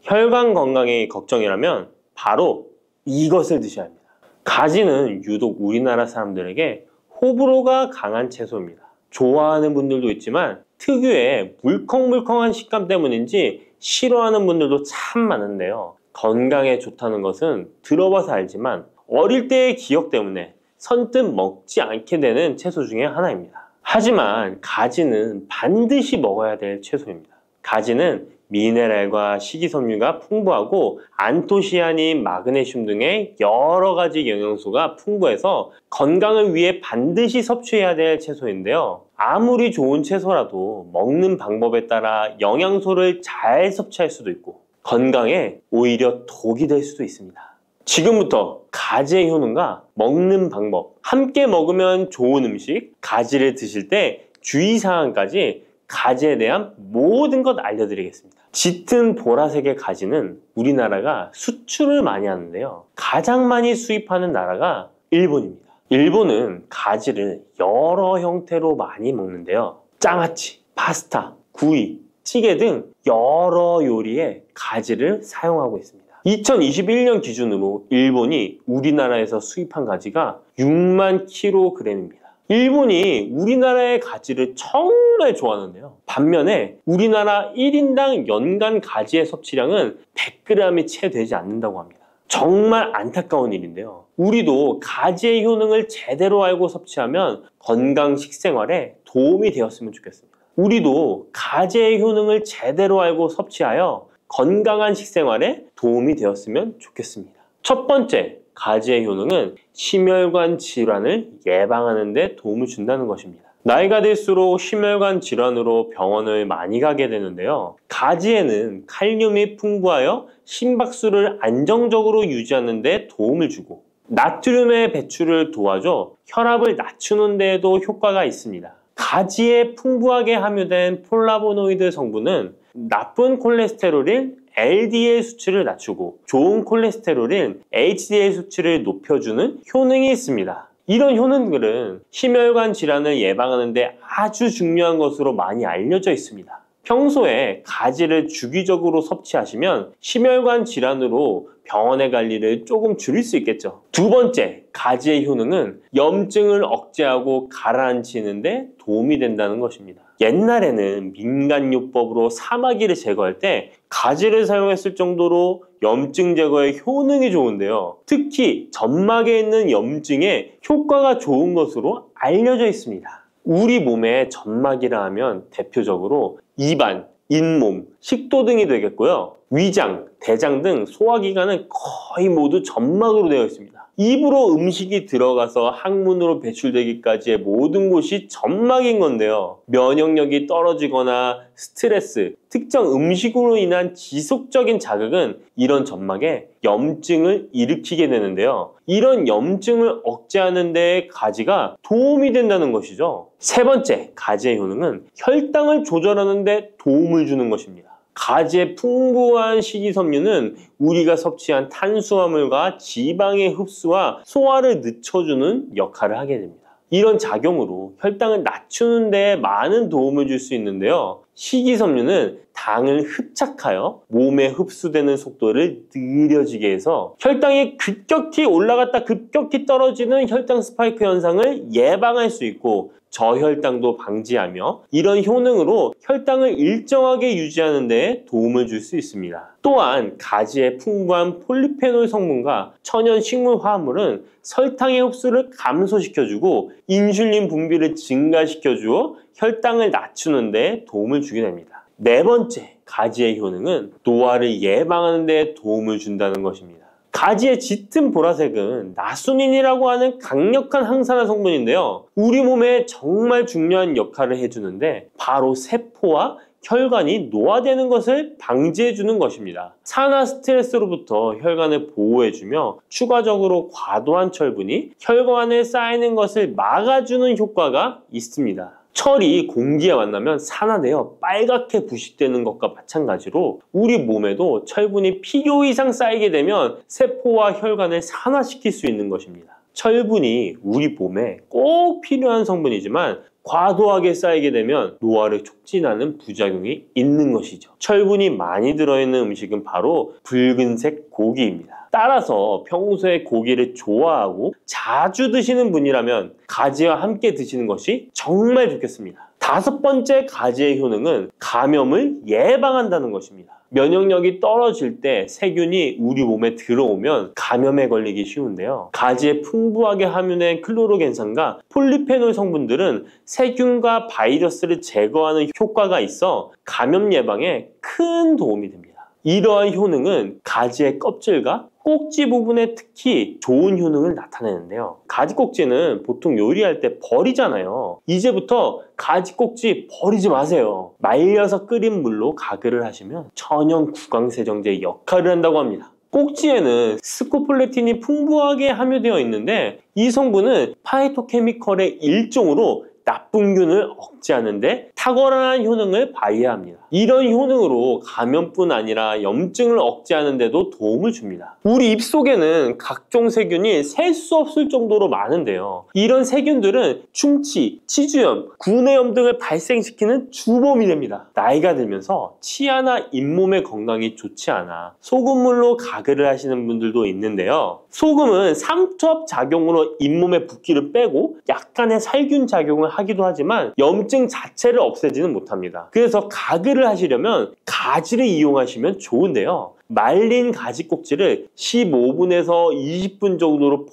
혈관 건강이 걱정이라면 바로 이것을 드셔야 합니다. 가지는 유독 우리나라 사람들에게 호불호가 강한 채소입니다. 좋아하는 분들도 있지만 특유의 물컹물컹한 식감 때문인지 싫어하는 분들도 참 많은데요. 건강에 좋다는 것은 들어봐서 알지만 어릴 때의 기억 때문에 선뜻 먹지 않게 되는 채소 중에 하나입니다. 하지만 가지는 반드시 먹어야 될 채소입니다. 가지는 미네랄과 식이섬유가 풍부하고 안토시아닌, 마그네슘 등의 여러 가지 영양소가 풍부해서 건강을 위해 반드시 섭취해야 될 채소인데요. 아무리 좋은 채소라도 먹는 방법에 따라 영양소를 잘 섭취할 수도 있고 건강에 오히려 독이 될 수도 있습니다. 지금부터 가지의 효능과 먹는 방법, 함께 먹으면 좋은 음식, 가지를 드실 때 주의사항까지 가지에 대한 모든 것 알려드리겠습니다. 짙은 보라색의 가지는 우리나라가 수출을 많이 하는데요. 가장 많이 수입하는 나라가 일본입니다. 일본은 가지를 여러 형태로 많이 먹는데요. 장아찌, 파스타, 구이, 찌개 등 여러 요리에 가지를 사용하고 있습니다. 2021년 기준으로 일본이 우리나라에서 수입한 가지가 6만 kg입니다. 일본이 우리나라의 가지를 정말 좋아하는데요. 반면에 우리나라 1인당 연간 가지의 섭취량은 100g이 채 되지 않는다고 합니다. 정말 안타까운 일인데요. 우리도 가지의 효능을 제대로 알고 섭취하면 건강 식생활에 도움이 되었으면 좋겠습니다. 우리도 가지의 효능을 제대로 알고 섭취하여 건강한 식생활에 도움이 되었으면 좋겠습니다. 첫 번째, 가지의 효능은 심혈관 질환을 예방하는 데 도움을 준다는 것입니다. 나이가 들수록 심혈관 질환으로 병원을 많이 가게 되는데요. 가지에는 칼륨이 풍부하여 심박수를 안정적으로 유지하는 데 도움을 주고 나트륨의 배출을 도와줘 혈압을 낮추는 데에도 효과가 있습니다. 가지에 풍부하게 함유된 폴라보노이드 성분은 나쁜 콜레스테롤인 LDL 수치를 낮추고 좋은 콜레스테롤인 HDL 수치를 높여주는 효능이 있습니다. 이런 효능들은 심혈관 질환을 예방하는 데 아주 중요한 것으로 많이 알려져 있습니다. 평소에 가지를 주기적으로 섭취하시면 심혈관 질환으로 병원에 갈 일을 조금 줄일 수 있겠죠. 두 번째, 가지의 효능은 염증을 억제하고 가라앉히는 데 도움이 된다는 것입니다. 옛날에는 민간요법으로 사마귀를 제거할 때 가지를 사용했을 정도로 염증 제거에 효능이 좋은데요. 특히 점막에 있는 염증에 효과가 좋은 것으로 알려져 있습니다. 우리 몸에 점막이라 하면 대표적으로 입안, 잇몸, 식도 등이 되겠고요. 위장, 대장 등 소화기관은 거의 모두 점막으로 되어 있습니다. 입으로 음식이 들어가서 항문으로 배출되기까지의 모든 곳이 점막인 건데요. 면역력이 떨어지거나 스트레스, 특정 음식으로 인한 지속적인 자극은 이런 점막에 염증을 일으키게 되는데요. 이런 염증을 억제하는 데 가지가 도움이 된다는 것이죠. 세 번째, 가지의 효능은 혈당을 조절하는 데 도움을 주는 것입니다. 가지의 풍부한 식이섬유는 우리가 섭취한 탄수화물과 지방의 흡수와 소화를 늦춰주는 역할을 하게 됩니다. 이런 작용으로 혈당을 낮추는 데 많은 도움을 줄 수 있는데요. 식이섬유는 당을 흡착하여 몸에 흡수되는 속도를 느려지게 해서 혈당이 급격히 올라갔다 급격히 떨어지는 혈당 스파이크 현상을 예방할 수 있고 저혈당도 방지하며 이런 효능으로 혈당을 일정하게 유지하는 데 도움을 줄 수 있습니다. 또한 가지의 풍부한 폴리페놀 성분과 천연 식물 화합물은 설탕의 흡수를 감소시켜주고 인슐린 분비를 증가시켜주어 혈당을 낮추는 데 도움을 주게 됩니다. 네 번째, 가지의 효능은 노화를 예방하는 데 도움을 준다는 것입니다. 가지의 짙은 보라색은 나수닌이라고 하는 강력한 항산화 성분인데요. 우리 몸에 정말 중요한 역할을 해주는데 바로 세포와 혈관이 노화되는 것을 방지해주는 것입니다. 산화 스트레스로부터 혈관을 보호해주며 추가적으로 과도한 철분이 혈관에 쌓이는 것을 막아주는 효과가 있습니다. 철이 공기에 만나면 산화되어 빨갛게 부식되는 것과 마찬가지로 우리 몸에도 철분이 필요 이상 쌓이게 되면 세포와 혈관을 산화시킬 수 있는 것입니다. 철분이 우리 몸에 꼭 필요한 성분이지만 과도하게 쌓이게 되면 노화를 촉진하는 부작용이 있는 것이죠. 철분이 많이 들어있는 음식은 바로 붉은색 고기입니다. 따라서 평소에 고기를 좋아하고 자주 드시는 분이라면 가지와 함께 드시는 것이 정말 좋겠습니다. 5번째 가지의 효능은 감염을 예방한다는 것입니다. 면역력이 떨어질 때 세균이 우리 몸에 들어오면 감염에 걸리기 쉬운데요. 가지에 풍부하게 함유된 클로로겐산과 폴리페놀 성분들은 세균과 바이러스를 제거하는 효과가 있어 감염 예방에 큰 도움이 됩니다. 이러한 효능은 가지의 껍질과 꼭지 부분에 특히 좋은 효능을 나타내는데요. 가지 꼭지는 보통 요리할 때 버리잖아요. 이제부터 가지 꼭지 버리지 마세요. 말려서 끓인 물로 가글을 하시면 천연 구강세정제 역할을 한다고 합니다. 꼭지에는 스코폴레틴이 풍부하게 함유되어 있는데 이 성분은 파이토케미컬의 일종으로 나쁜균을 억제하는 데 탁월한 효능을 발휘합니다. 이런 효능으로 감염뿐 아니라 염증을 억제하는 데도 도움을 줍니다. 우리 입속에는 각종 세균이 셀 수 없을 정도로 많은데요. 이런 세균들은 충치, 치주염, 구내염 등을 발생시키는 주범이 됩니다. 나이가 들면서 치아나 잇몸의 건강이 좋지 않아 소금물로 가글을 하시는 분들도 있는데요. 소금은 삼투압 작용으로 잇몸의 붓기를 빼고 약간의 살균 작용을 하기도 하지만 염증 자체를 없애지는 못합니다. 그래서 가글을 하시려면 가지를 이용하시면 좋은데요. 말린 가지 꼭지를 15분에서 20분 정도로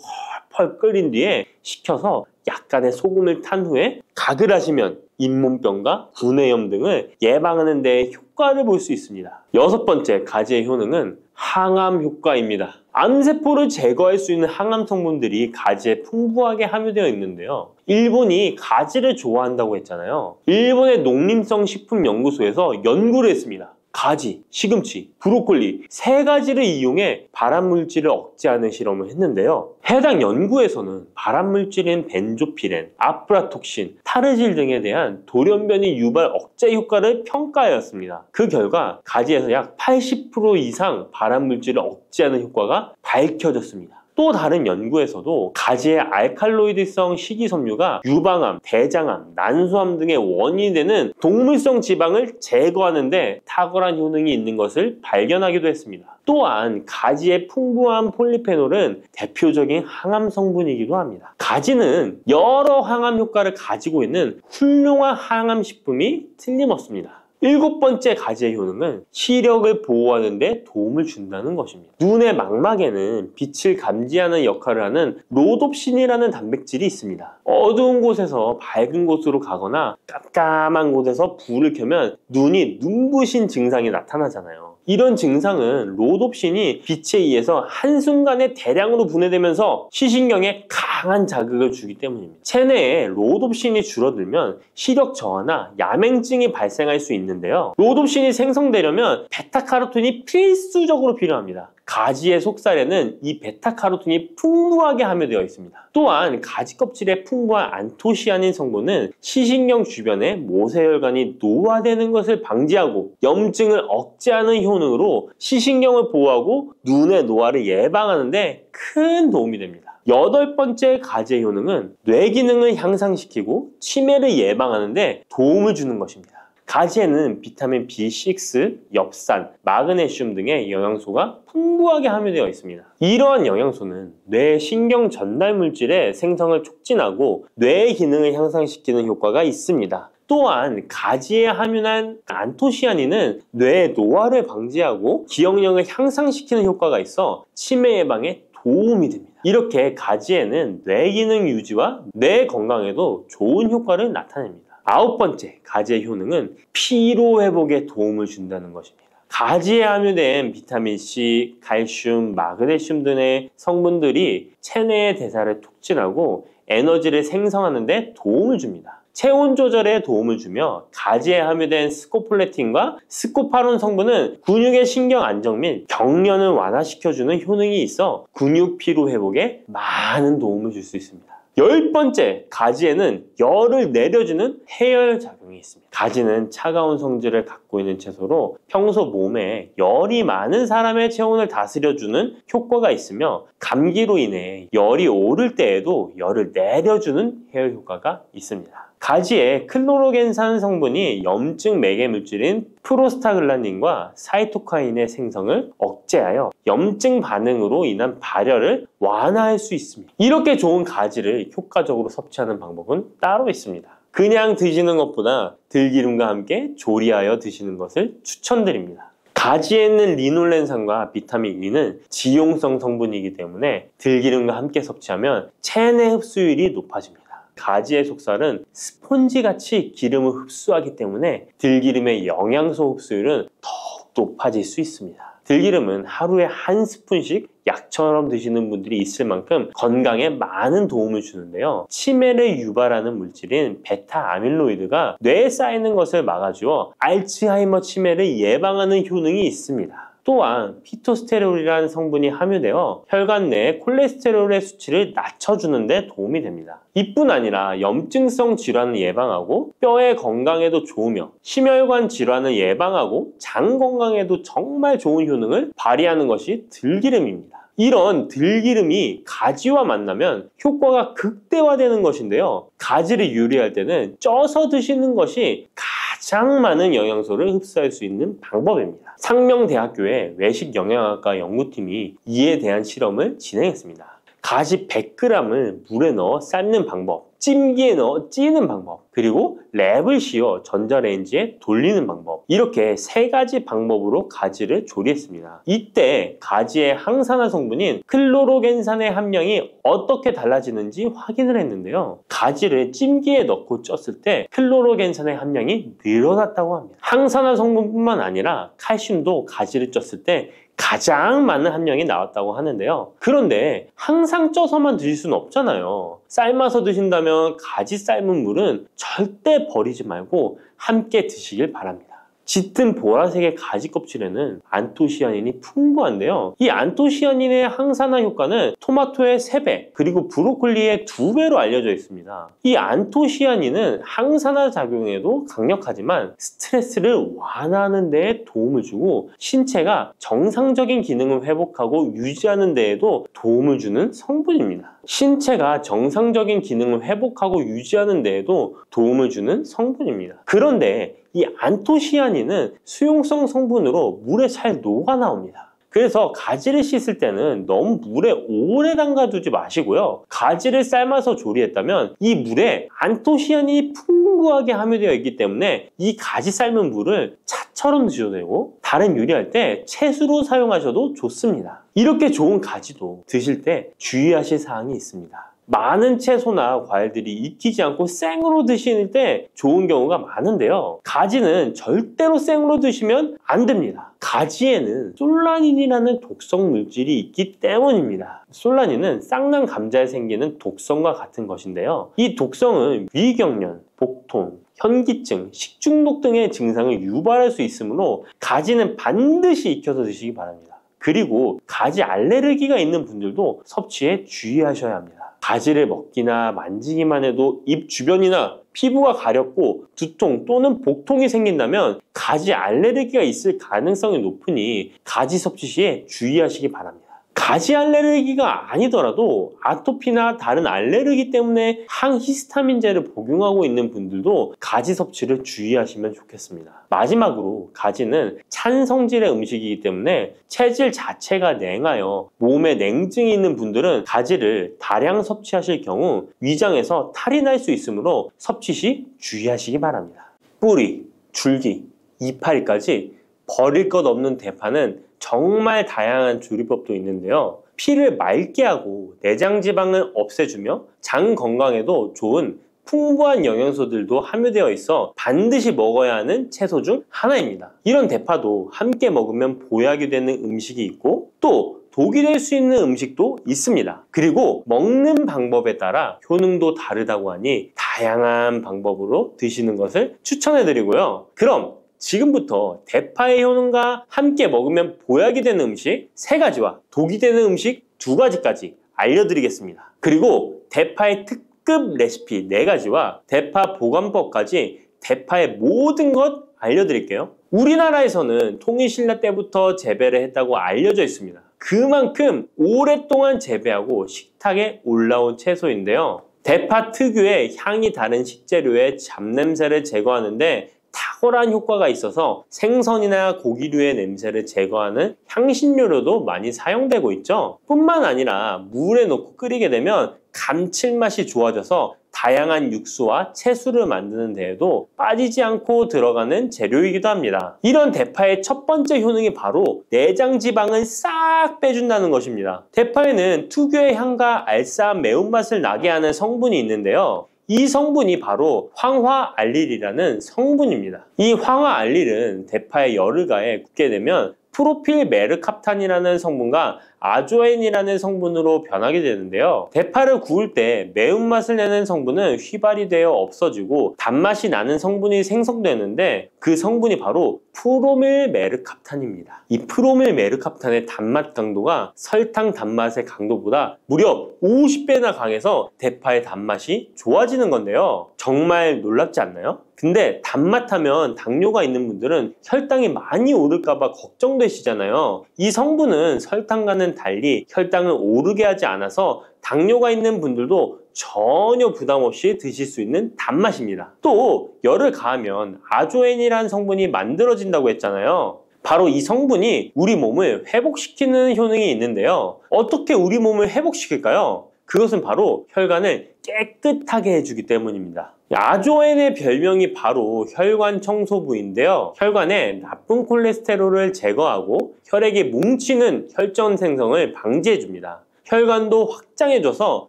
펄펄 끓인 뒤에 식혀서 약간의 소금을 탄 후에 가글 하시면 잇몸병과 구내염 등을 예방하는 데 효과를 볼 수 있습니다. 6번째 가지의 효능은 항암 효과입니다. 암세포를 제거할 수 있는 항암 성분들이 가지에 풍부하게 함유되어 있는데요. 일본이 가지를 좋아한다고 했잖아요. 일본의 농림성식품연구소에서 연구를 했습니다. 가지, 시금치, 브로콜리 3가지를 이용해 발암물질을 억제하는 실험을 했는데요. 해당 연구에서는 발암물질인 벤조피렌, 아프라톡신, 타르질 등에 대한 돌연변이 유발 억제 효과를 평가하였습니다. 그 결과 가지에서 약 80% 이상 발암물질을 억제하는 효과가 밝혀졌습니다. 또 다른 연구에서도 가지의 알칼로이드성 식이섬유가 유방암, 대장암, 난소암 등의 원인이 되는 동물성 지방을 제거하는 데 탁월한 효능이 있는 것을 발견하기도 했습니다. 또한 가지의 풍부한 폴리페놀은 대표적인 항암 성분이기도 합니다. 가지는 여러 항암 효과를 가지고 있는 훌륭한 항암 식품이 틀림없습니다. 7번째 가지의 효능은 시력을 보호하는 데 도움을 준다는 것입니다. 눈의 망막에는 빛을 감지하는 역할을 하는 로놉신이라는 단백질이 있습니다. 어두운 곳에서 밝은 곳으로 가거나 깜깜한 곳에서 불을 켜면 눈이 눈부신 증상이 나타나잖아요. 이런 증상은 로놉신이 빛에 의해서 한순간에 대량으로 분해되면서 시신경에 강한 자극을 주기 때문입니다. 체내에 로놉신이 줄어들면 시력 저하나 야맹증이 발생할 수 있는데요. 로놉신이 생성되려면 베타카로틴이 필수적으로 필요합니다. 가지의 속살에는 이 베타카로틴이 풍부하게 함유되어 있습니다. 또한 가지 껍질에 풍부한 안토시아닌 성분은 시신경 주변에 모세혈관이 노화되는 것을 방지하고 염증을 억제하는 효능으로 시신경을 보호하고 눈의 노화를 예방하는 데 큰 도움이 됩니다. 8번째 가지의 효능은 뇌 기능을 향상시키고 치매를 예방하는 데 도움을 주는 것입니다. 가지에는 비타민 B6, 엽산, 마그네슘 등의 영양소가 풍부하게 함유되어 있습니다. 이러한 영양소는 뇌 신경 전달 물질의 생성을 촉진하고 뇌의 기능을 향상시키는 효과가 있습니다. 또한 가지에 함유한 안토시아닌은 뇌의 노화를 방지하고 기억력을 향상시키는 효과가 있어 치매 예방에 도움이 됩니다. 이렇게 가지에는 뇌 기능 유지와 뇌 건강에도 좋은 효과를 나타냅니다. 9번째 가지의 효능은 피로 회복에 도움을 준다는 것입니다. 가지에 함유된 비타민C, 칼슘, 마그네슘 등의 성분들이 체내의 대사를 촉진하고 에너지를 생성하는 데 도움을 줍니다. 체온 조절에 도움을 주며 가지에 함유된 스코폴레틴과 스코파론 성분은 근육의 신경 안정 및 경련을 완화시켜주는 효능이 있어 근육 피로 회복에 많은 도움을 줄 수 있습니다. 10번째, 가지에는 열을 내려주는 해열 작용이 있습니다. 가지는 차가운 성질을 갖고 있는 채소로 평소 몸에 열이 많은 사람의 체온을 다스려주는 효과가 있으며 감기로 인해 열이 오를 때에도 열을 내려주는 해열 효과가 있습니다. 가지의 클로로겐산 성분이 염증 매개 물질인 프로스타글란딘과 사이토카인의 생성을 억제하여 염증 반응으로 인한 발열을 완화할 수 있습니다. 이렇게 좋은 가지를 효과적으로 섭취하는 방법은 따로 있습니다. 그냥 드시는 것보다 들기름과 함께 조리하여 드시는 것을 추천드립니다. 가지에 있는 리놀렌산과 비타민 E는 지용성 성분이기 때문에 들기름과 함께 섭취하면 체내 흡수율이 높아집니다. 가지의 속살은 스폰지같이 기름을 흡수하기 때문에 들기름의 영양소 흡수율은 더욱 높아질 수 있습니다. 들기름은 하루에 한 스푼씩 약처럼 드시는 분들이 있을 만큼 건강에 많은 도움을 주는데요. 치매를 유발하는 물질인 베타 아밀로이드가 뇌에 쌓이는 것을 막아주어 알츠하이머 치매를 예방하는 효능이 있습니다. 또한 피토스테롤이라는 성분이 함유되어 혈관 내 콜레스테롤의 수치를 낮춰주는 데 도움이 됩니다. 이뿐 아니라 염증성 질환을 예방하고 뼈의 건강에도 좋으며 심혈관 질환을 예방하고 장 건강에도 정말 좋은 효능을 발휘하는 것이 들기름입니다. 이런 들기름이 가지와 만나면 효과가 극대화되는 것인데요. 가지를 요리할 때는 쪄서 드시는 것이 가장 많은 영양소를 흡수할 수 있는 방법입니다. 상명대학교의 외식영양학과 연구팀이 이에 대한 실험을 진행했습니다. 가지 100g을 물에 넣어 삶는 방법, 찜기에 넣어 찌는 방법, 그리고 랩을 씌워 전자레인지에 돌리는 방법, 이렇게 3가지 방법으로 가지를 조리했습니다. 이때 가지의 항산화 성분인 클로로겐산의 함량이 어떻게 달라지는지 확인을 했는데요. 가지를 찜기에 넣고 쪘을 때 클로로겐산의 함량이 늘어났다고 합니다. 항산화 성분뿐만 아니라 칼슘도 가지를 쪘을 때 가장 많은 함량이 나왔다고 하는데요. 그런데 항상 쪄서만 드실 수는 없잖아요. 삶아서 드신다면 가지 삶은 물은 절대 버리지 말고 함께 드시길 바랍니다. 짙은 보라색의 가지 껍질에는 안토시아닌이 풍부한데요. 이 안토시아닌의 항산화 효과는 토마토의 3배, 그리고 브로콜리의 2배로 알려져 있습니다. 이 안토시아닌은 항산화 작용에도 강력하지만 스트레스를 완화하는 데에 도움을 주고 신체가 정상적인 기능을 회복하고 유지하는 데에도 도움을 주는 성분입니다. 신체가 정상적인 기능을 회복하고 유지하는 데에도 도움을 주는 성분입니다. 그런데 이 안토시아닌은 수용성 성분으로 물에 잘 녹아 나옵니다. 그래서 가지를 씻을 때는 너무 물에 오래 담가두지 마시고요. 가지를 삶아서 조리했다면 이 물에 안토시아닌이 풍부하게 함유되어 있기 때문에 이 가지 삶은 물을 차처럼 드셔도 되고 다른 요리할 때 채수로 사용하셔도 좋습니다. 이렇게 좋은 가지도 드실 때 주의하실 사항이 있습니다. 많은 채소나 과일들이 익히지 않고 생으로 드실 때 좋은 경우가 많은데요. 가지는 절대로 생으로 드시면 안 됩니다. 가지에는 솔라닌이라는 독성 물질이 있기 때문입니다. 솔라닌은 쌍난 감자에 생기는 독성과 같은 것인데요. 이 독성은 위경련, 복통, 현기증, 식중독 등의 증상을 유발할 수 있으므로 가지는 반드시 익혀서 드시기 바랍니다. 그리고 가지 알레르기가 있는 분들도 섭취에 주의하셔야 합니다. 가지를 먹기나 만지기만 해도 입 주변이나 피부가 가렵고 두통 또는 복통이 생긴다면 가지 알레르기가 있을 가능성이 높으니 가지 섭취 시에 주의하시기 바랍니다. 가지 알레르기가 아니더라도 아토피나 다른 알레르기 때문에 항히스타민제를 복용하고 있는 분들도 가지 섭취를 주의하시면 좋겠습니다. 마지막으로 가지는 찬 성질의 음식이기 때문에 체질 자체가 냉하여 몸에 냉증이 있는 분들은 가지를 다량 섭취하실 경우 위장에서 탈이 날 수 있으므로 섭취 시 주의하시기 바랍니다. 뿌리, 줄기, 이파리까지 버릴 것 없는 대파는 정말 다양한 조리법도 있는데요. 피를 맑게 하고 내장 지방을 없애주며 장 건강에도 좋은 풍부한 영양소들도 함유되어 있어 반드시 먹어야 하는 채소 중 하나입니다. 이런 대파도 함께 먹으면 보약이 되는 음식이 있고 또 독이 될 수 있는 음식도 있습니다. 그리고 먹는 방법에 따라 효능도 다르다고 하니 다양한 방법으로 드시는 것을 추천해 드리고요. 그럼 지금부터 대파의 효능과 함께 먹으면 보약이 되는 음식 3가지와 독이 되는 음식 2가지까지 알려드리겠습니다. 그리고 대파의 특급 레시피 4가지와 대파 보관법까지 대파의 모든 것 알려드릴게요. 우리나라에서는 통일신라 때부터 재배를 했다고 알려져 있습니다. 그만큼 오랫동안 재배하고 식탁에 올라온 채소인데요. 대파 특유의 향이 다른 식재료의 잡냄새를 제거하는데 탁월한 효과가 있어서 생선이나 고기류의 냄새를 제거하는 향신료로도 많이 사용되고 있죠. 뿐만 아니라 물에 넣고 끓이게 되면 감칠맛이 좋아져서 다양한 육수와 채소를 만드는 데에도 빠지지 않고 들어가는 재료이기도 합니다. 이런 대파의 첫 번째 효능이 바로 내장 지방을 싹 빼준다는 것입니다. 대파에는 특유의 향과 알싸한 매운맛을 나게 하는 성분이 있는데요. 이 성분이 바로 황화알릴이라는 성분입니다. 이 황화알릴은 대파에 열을 가해 굽게 되면 프로필메르캅탄이라는 성분과 아조엔이라는 성분으로 변하게 되는데요. 대파를 구울 때 매운맛을 내는 성분은 휘발이 되어 없어지고 단맛이 나는 성분이 생성되는데 그 성분이 바로 프로밀메르캅탄입니다. 이 프로밀메르캅탄의 단맛 강도가 설탕 단맛의 강도보다 무려 50배나 강해서 대파의 단맛이 좋아지는 건데요. 정말 놀랍지 않나요? 근데 단맛 하면 당뇨가 있는 분들은 혈당이 많이 오를까봐 걱정되시잖아요. 이 성분은 설탕과는 달리 혈당을 오르게 하지 않아서 당뇨가 있는 분들도 전혀 부담 없이 드실 수 있는 단맛입니다. 또 열을 가하면 아조엔이라는 성분이 만들어진다고 했잖아요. 바로 이 성분이 우리 몸을 회복시키는 효능이 있는데요. 어떻게 우리 몸을 회복시킬까요? 그것은 바로 혈관을 깨끗하게 해주기 때문입니다. 아조엔의 별명이 바로 혈관 청소부인데요. 혈관에 나쁜 콜레스테롤을 제거하고 혈액이 뭉치는 혈전 생성을 방지해줍니다. 혈관도 확장해줘서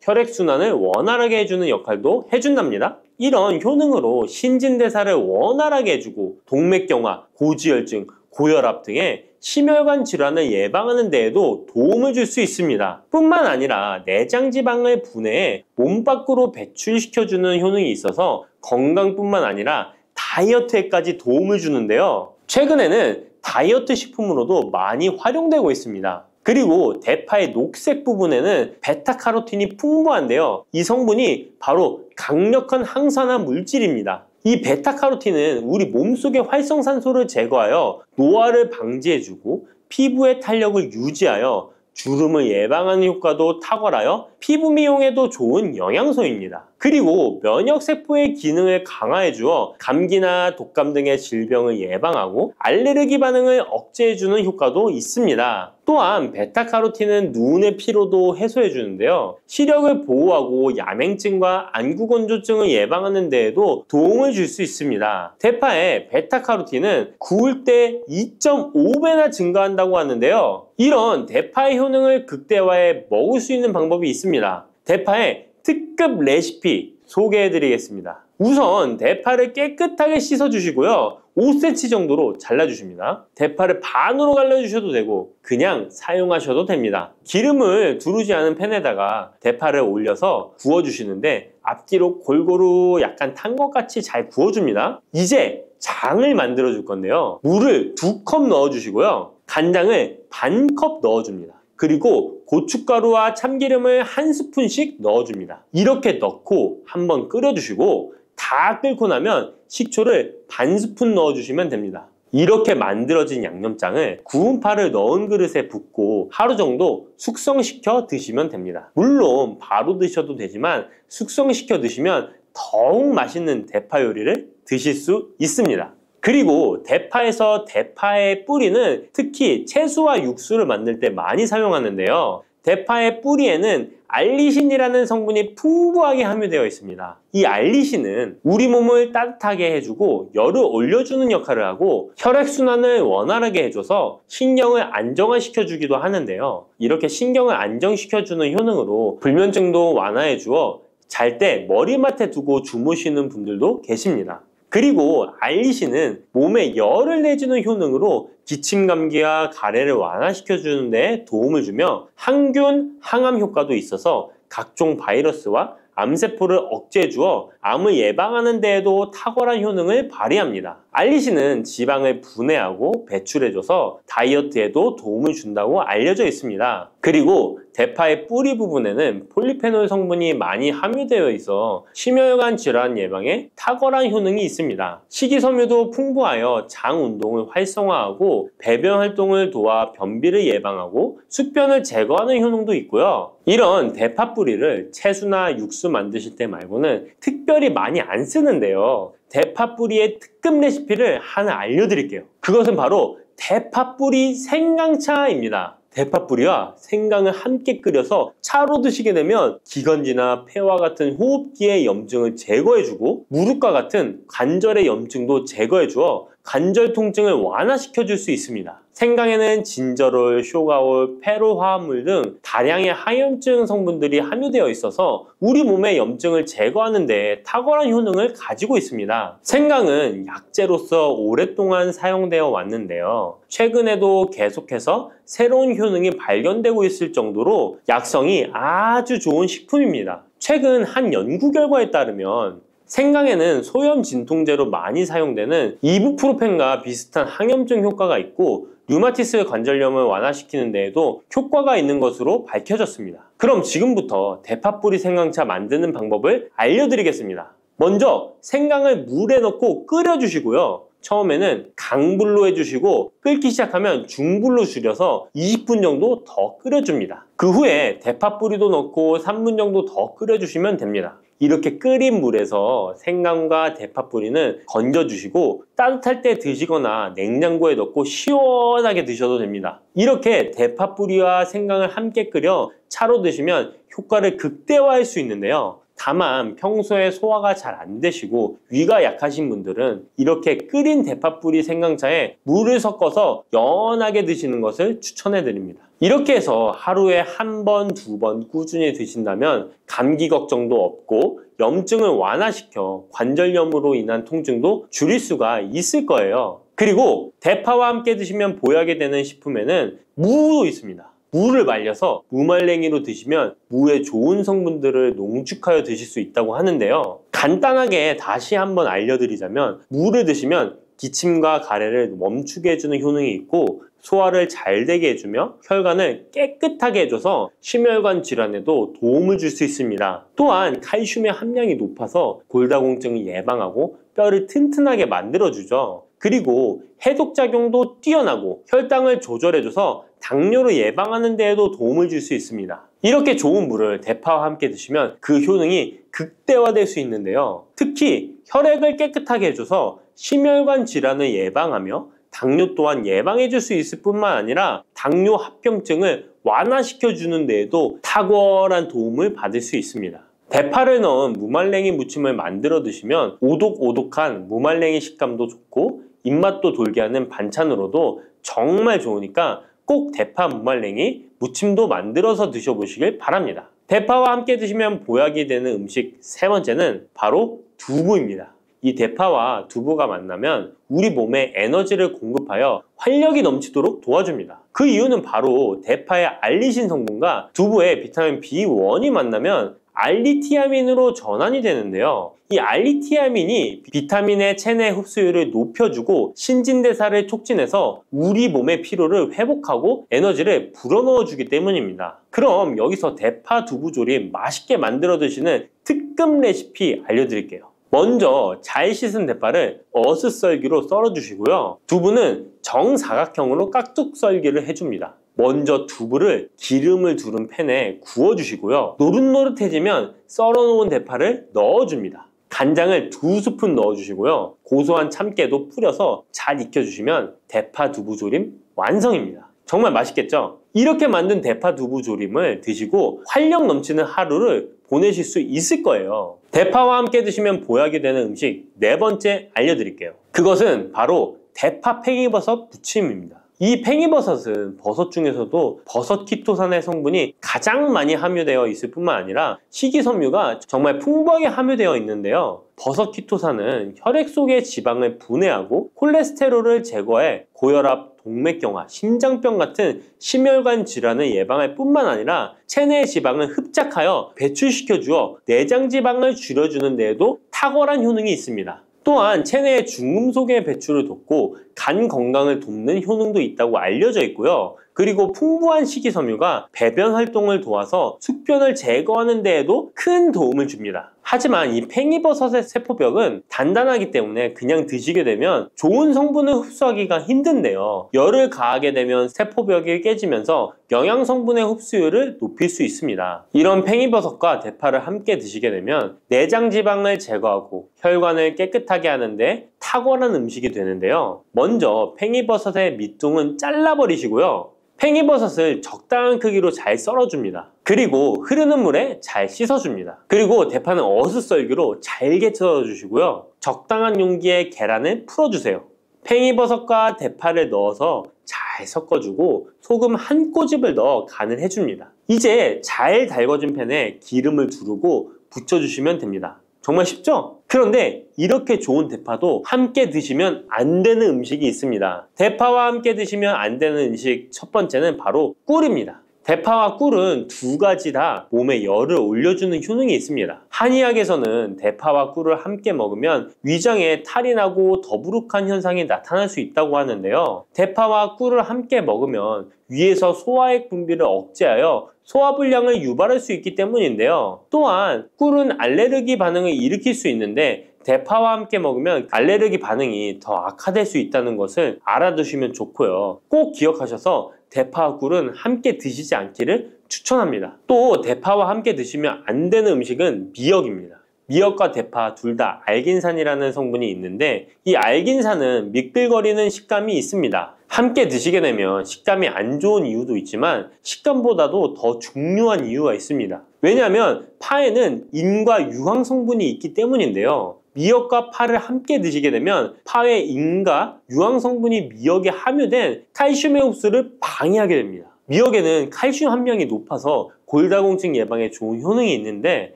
혈액순환을 원활하게 해주는 역할도 해준답니다. 이런 효능으로 신진대사를 원활하게 해주고 동맥경화, 고지혈증, 고혈압 등의 심혈관 질환을 예방하는 데에도 도움을 줄 수 있습니다. 뿐만 아니라 내장지방을 분해해 몸 밖으로 배출시켜주는 효능이 있어서 건강뿐만 아니라 다이어트에까지 도움을 주는데요. 최근에는 다이어트 식품으로도 많이 활용되고 있습니다. 그리고 대파의 녹색 부분에는 베타카로틴이 풍부한데요. 이 성분이 바로 강력한 항산화 물질입니다. 이 베타카로틴은 우리 몸속의 활성산소를 제거하여 노화를 방지해주고 피부의 탄력을 유지하여 주름을 예방하는 효과도 탁월하여 피부 미용에도 좋은 영양소입니다. 그리고 면역세포의 기능을 강화해주어 감기나 독감 등의 질병을 예방하고 알레르기 반응을 억제해주는 효과도 있습니다. 또한 베타카로틴은 눈의 피로도 해소해주는데요. 시력을 보호하고 야맹증과 안구건조증을 예방하는 데에도 도움을 줄 수 있습니다. 대파의 베타카로틴은 구울 때 2.5배나 증가한다고 하는데요. 이런 대파의 효능을 극대화해 먹을 수 있는 방법이 있습니다. 대파의 특급 레시피 소개해드리겠습니다. 우선 대파를 깨끗하게 씻어주시고요. 5cm 정도로 잘라주십니다. 대파를 반으로 갈라주셔도 되고 그냥 사용하셔도 됩니다. 기름을 두르지 않은 팬에다가 대파를 올려서 구워주시는데 앞뒤로 골고루 약간 탄 것 같이 잘 구워줍니다. 이제 장을 만들어 줄 건데요. 물을 2컵 넣어주시고요. 간장을 반컵 넣어줍니다. 그리고 고춧가루와 참기름을 1스푼씩 넣어줍니다. 이렇게 넣고 한번 끓여주시고 다 끓고 나면 식초를 반스푼 넣어주시면 됩니다. 이렇게 만들어진 양념장을 구운 파를 넣은 그릇에 붓고 하루 정도 숙성시켜 드시면 됩니다. 물론 바로 드셔도 되지만 숙성시켜 드시면 더욱 맛있는 대파 요리를 드실 수 있습니다. 그리고 대파에서 대파의 뿌리는 특히 채소와 육수를 만들 때 많이 사용하는데요. 대파의 뿌리에는 알리신이라는 성분이 풍부하게 함유되어 있습니다. 이 알리신은 우리 몸을 따뜻하게 해주고 열을 올려주는 역할을 하고 혈액순환을 원활하게 해줘서 신경을 안정화시켜주기도 하는데요. 이렇게 신경을 안정시켜주는 효능으로 불면증도 완화해주어 잘 때 머리맡에 두고 주무시는 분들도 계십니다. 그리고 알리신은 몸에 열을 내주는 효능으로 기침 감기와 가래를 완화시켜주는 데 도움을 주며 항균, 항암 효과도 있어서 각종 바이러스와 암세포를 억제해 주어 암을 예방하는 데에도 탁월한 효능을 발휘합니다. 알리신은 지방을 분해하고 배출해줘서 다이어트에도 도움을 준다고 알려져 있습니다. 그리고 대파의 뿌리 부분에는 폴리페놀 성분이 많이 함유되어 있어 심혈관 질환 예방에 탁월한 효능이 있습니다. 식이섬유도 풍부하여 장 운동을 활성화하고 배변 활동을 도와 변비를 예방하고 숙변을 제거하는 효능도 있고요. 이런 대파 뿌리를 채소나 육수 만드실 때 말고는 특별히 많이 안 쓰는데요. 대파 뿌리의 특급 레시피를 하나 알려드릴게요. 그것은 바로 대파 뿌리 생강차입니다. 대파 뿌리와 생강을 함께 끓여서 차로 드시게 되면 기관지나 폐와 같은 호흡기의 염증을 제거해주고 무릎과 같은 관절의 염증도 제거해주어 관절 통증을 완화시켜 줄 수 있습니다. 생강에는 진저롤, 쇼가올, 페로 화합물 등 다량의 항염증 성분들이 함유되어 있어서 우리 몸의 염증을 제거하는 데 탁월한 효능을 가지고 있습니다. 생강은 약재로서 오랫동안 사용되어 왔는데요. 최근에도 계속해서 새로운 효능이 발견되고 있을 정도로 약성이 아주 좋은 식품입니다. 최근 한 연구 결과에 따르면 생강에는 소염 진통제로 많이 사용되는 이부프로펜과 비슷한 항염증 효과가 있고 류마티스 관절염을 완화시키는 데에도 효과가 있는 것으로 밝혀졌습니다. 그럼 지금부터 대파 뿌리 생강차 만드는 방법을 알려드리겠습니다. 먼저 생강을 물에 넣고 끓여주시고요. 처음에는 강불로 해주시고 끓기 시작하면 중불로 줄여서 20분 정도 더 끓여줍니다. 그 후에 대파 뿌리도 넣고 3분 정도 더 끓여주시면 됩니다. 이렇게 끓인 물에서 생강과 대파 뿌리는 건져주시고 따뜻할 때 드시거나 냉장고에 넣고 시원하게 드셔도 됩니다. 이렇게 대파 뿌리와 생강을 함께 끓여 차로 드시면 효과를 극대화할 수 있는데요. 다만 평소에 소화가 잘 안 되시고 위가 약하신 분들은 이렇게 끓인 대파뿌리 생강차에 물을 섞어서 연하게 드시는 것을 추천해 드립니다. 이렇게 해서 하루에 한 번, 두 번 꾸준히 드신다면 감기 걱정도 없고 염증을 완화시켜 관절염으로 인한 통증도 줄일 수가 있을 거예요. 그리고 대파와 함께 드시면 보약이 되는 식품에는 무도 있습니다. 무를 말려서 무말랭이로 드시면 무의 좋은 성분들을 농축하여 드실 수 있다고 하는데요. 간단하게 다시 한번 알려드리자면 무를 드시면 기침과 가래를 멈추게 해주는 효능이 있고 소화를 잘 되게 해주며 혈관을 깨끗하게 해줘서 심혈관 질환에도 도움을 줄 수 있습니다. 또한 칼슘의 함량이 높아서 골다공증을 예방하고 뼈를 튼튼하게 만들어주죠. 그리고 해독작용도 뛰어나고 혈당을 조절해줘서 당뇨를 예방하는 데에도 도움을 줄 수 있습니다. 이렇게 좋은 물을 대파와 함께 드시면 그 효능이 극대화될 수 있는데요. 특히 혈액을 깨끗하게 해줘서 심혈관 질환을 예방하며 당뇨 또한 예방해 줄 수 있을 뿐만 아니라 당뇨 합병증을 완화시켜 주는 데에도 탁월한 도움을 받을 수 있습니다. 대파를 넣은 무말랭이 무침을 만들어 드시면 오독오독한 무말랭이 식감도 좋고 입맛도 돌게 하는 반찬으로도 정말 좋으니까 꼭 대파 무말랭이 무침도 만들어서 드셔보시길 바랍니다. 대파와 함께 드시면 보약이 되는 음식 세 번째는 바로 두부입니다. 이 대파와 두부가 만나면 우리 몸에 에너지를 공급하여 활력이 넘치도록 도와줍니다. 그 이유는 바로 대파의 알리신 성분과 두부의 비타민 B1이 만나면 알리티아민으로 전환이 되는데요. 이 알리티아민이 비타민의 체내 흡수율을 높여주고 신진대사를 촉진해서 우리 몸의 피로를 회복하고 에너지를 불어넣어 주기 때문입니다. 그럼 여기서 대파 두부조림 맛있게 만들어 드시는 특급 레시피 알려드릴게요. 먼저 잘 씻은 대파를 어슷썰기로 썰어 주시고요. 두부는 정사각형으로 깍둑 썰기를 해줍니다. 먼저 두부를 기름을 두른 팬에 구워주시고요. 노릇노릇해지면 썰어놓은 대파를 넣어줍니다. 간장을 2스푼 넣어주시고요. 고소한 참깨도 뿌려서 잘 익혀주시면 대파 두부조림 완성입니다. 정말 맛있겠죠? 이렇게 만든 대파 두부조림을 드시고 활력 넘치는 하루를 보내실 수 있을 거예요. 대파와 함께 드시면 보약이 되는 음식 네 번째 알려드릴게요. 그것은 바로 대파 팽이버섯 부침입니다. 이 팽이버섯은 버섯 중에서도 버섯 키토산의 성분이 가장 많이 함유되어 있을 뿐만 아니라 식이섬유가 정말 풍부하게 함유되어 있는데요. 버섯 키토산은 혈액 속의 지방을 분해하고 콜레스테롤을 제거해 고혈압, 동맥경화, 심장병 같은 심혈관 질환을 예방할 뿐만 아니라 체내 지방을 흡착하여 배출시켜 주어 내장 지방을 줄여주는 데에도 탁월한 효능이 있습니다. 또한 체내의 중금속의 배출을 돕고 간 건강을 돕는 효능도 있다고 알려져 있고요. 그리고 풍부한 식이섬유가 배변 활동을 도와서 숙변을 제거하는 데에도 큰 도움을 줍니다. 하지만 이 팽이버섯의 세포벽은 단단하기 때문에 그냥 드시게 되면 좋은 성분을 흡수하기가 힘든데요. 열을 가하게 되면 세포벽이 깨지면서 영양 성분의 흡수율을 높일 수 있습니다. 이런 팽이버섯과 대파를 함께 드시게 되면 내장 지방을 제거하고 혈관을 깨끗하게 하는데 탁월한 음식이 되는데요. 먼저 팽이버섯의 밑둥은 잘라버리시고요. 팽이버섯을 적당한 크기로 잘 썰어줍니다. 그리고 흐르는 물에 잘 씻어줍니다. 그리고 대파는 어슷썰기로 잘게 썰어주시고요. 적당한 용기에 계란을 풀어주세요. 팽이버섯과 대파를 넣어서 잘 섞어주고 소금 한 꼬집을 넣어 간을 해줍니다. 이제 잘 달궈진 팬에 기름을 두르고 붙여주시면 됩니다. 정말 쉽죠? 그런데 이렇게 좋은 대파도 함께 드시면 안 되는 음식이 있습니다. 대파와 함께 드시면 안 되는 음식 첫 번째는 바로 꿀입니다. 대파와 꿀은 두 가지 다 몸에 열을 올려주는 효능이 있습니다. 한의학에서는 대파와 꿀을 함께 먹으면 위장에 탈이 나고 더부룩한 현상이 나타날 수 있다고 하는데요. 대파와 꿀을 함께 먹으면 위에서 소화액 분비를 억제하여 소화불량을 유발할 수 있기 때문인데요. 또한 꿀은 알레르기 반응을 일으킬 수 있는데 대파와 함께 먹으면 알레르기 반응이 더 악화될 수 있다는 것을 알아두시면 좋고요. 꼭 기억하셔서 대파와 꿀은 함께 드시지 않기를 추천합니다. 또 대파와 함께 드시면 안 되는 음식은 미역입니다. 미역과 대파 둘 다 알긴산이라는 성분이 있는데 이 알긴산은 미끌거리는 식감이 있습니다. 함께 드시게 되면 식감이 안 좋은 이유도 있지만 식감보다도 더 중요한 이유가 있습니다. 왜냐하면 파에는 인과 유황 성분이 있기 때문인데요. 미역과 파를 함께 드시게 되면 파의 인과 유황 성분이 미역에 함유된 칼슘의 흡수를 방해하게 됩니다. 미역에는 칼슘 함량이 높아서 골다공증 예방에 좋은 효능이 있는데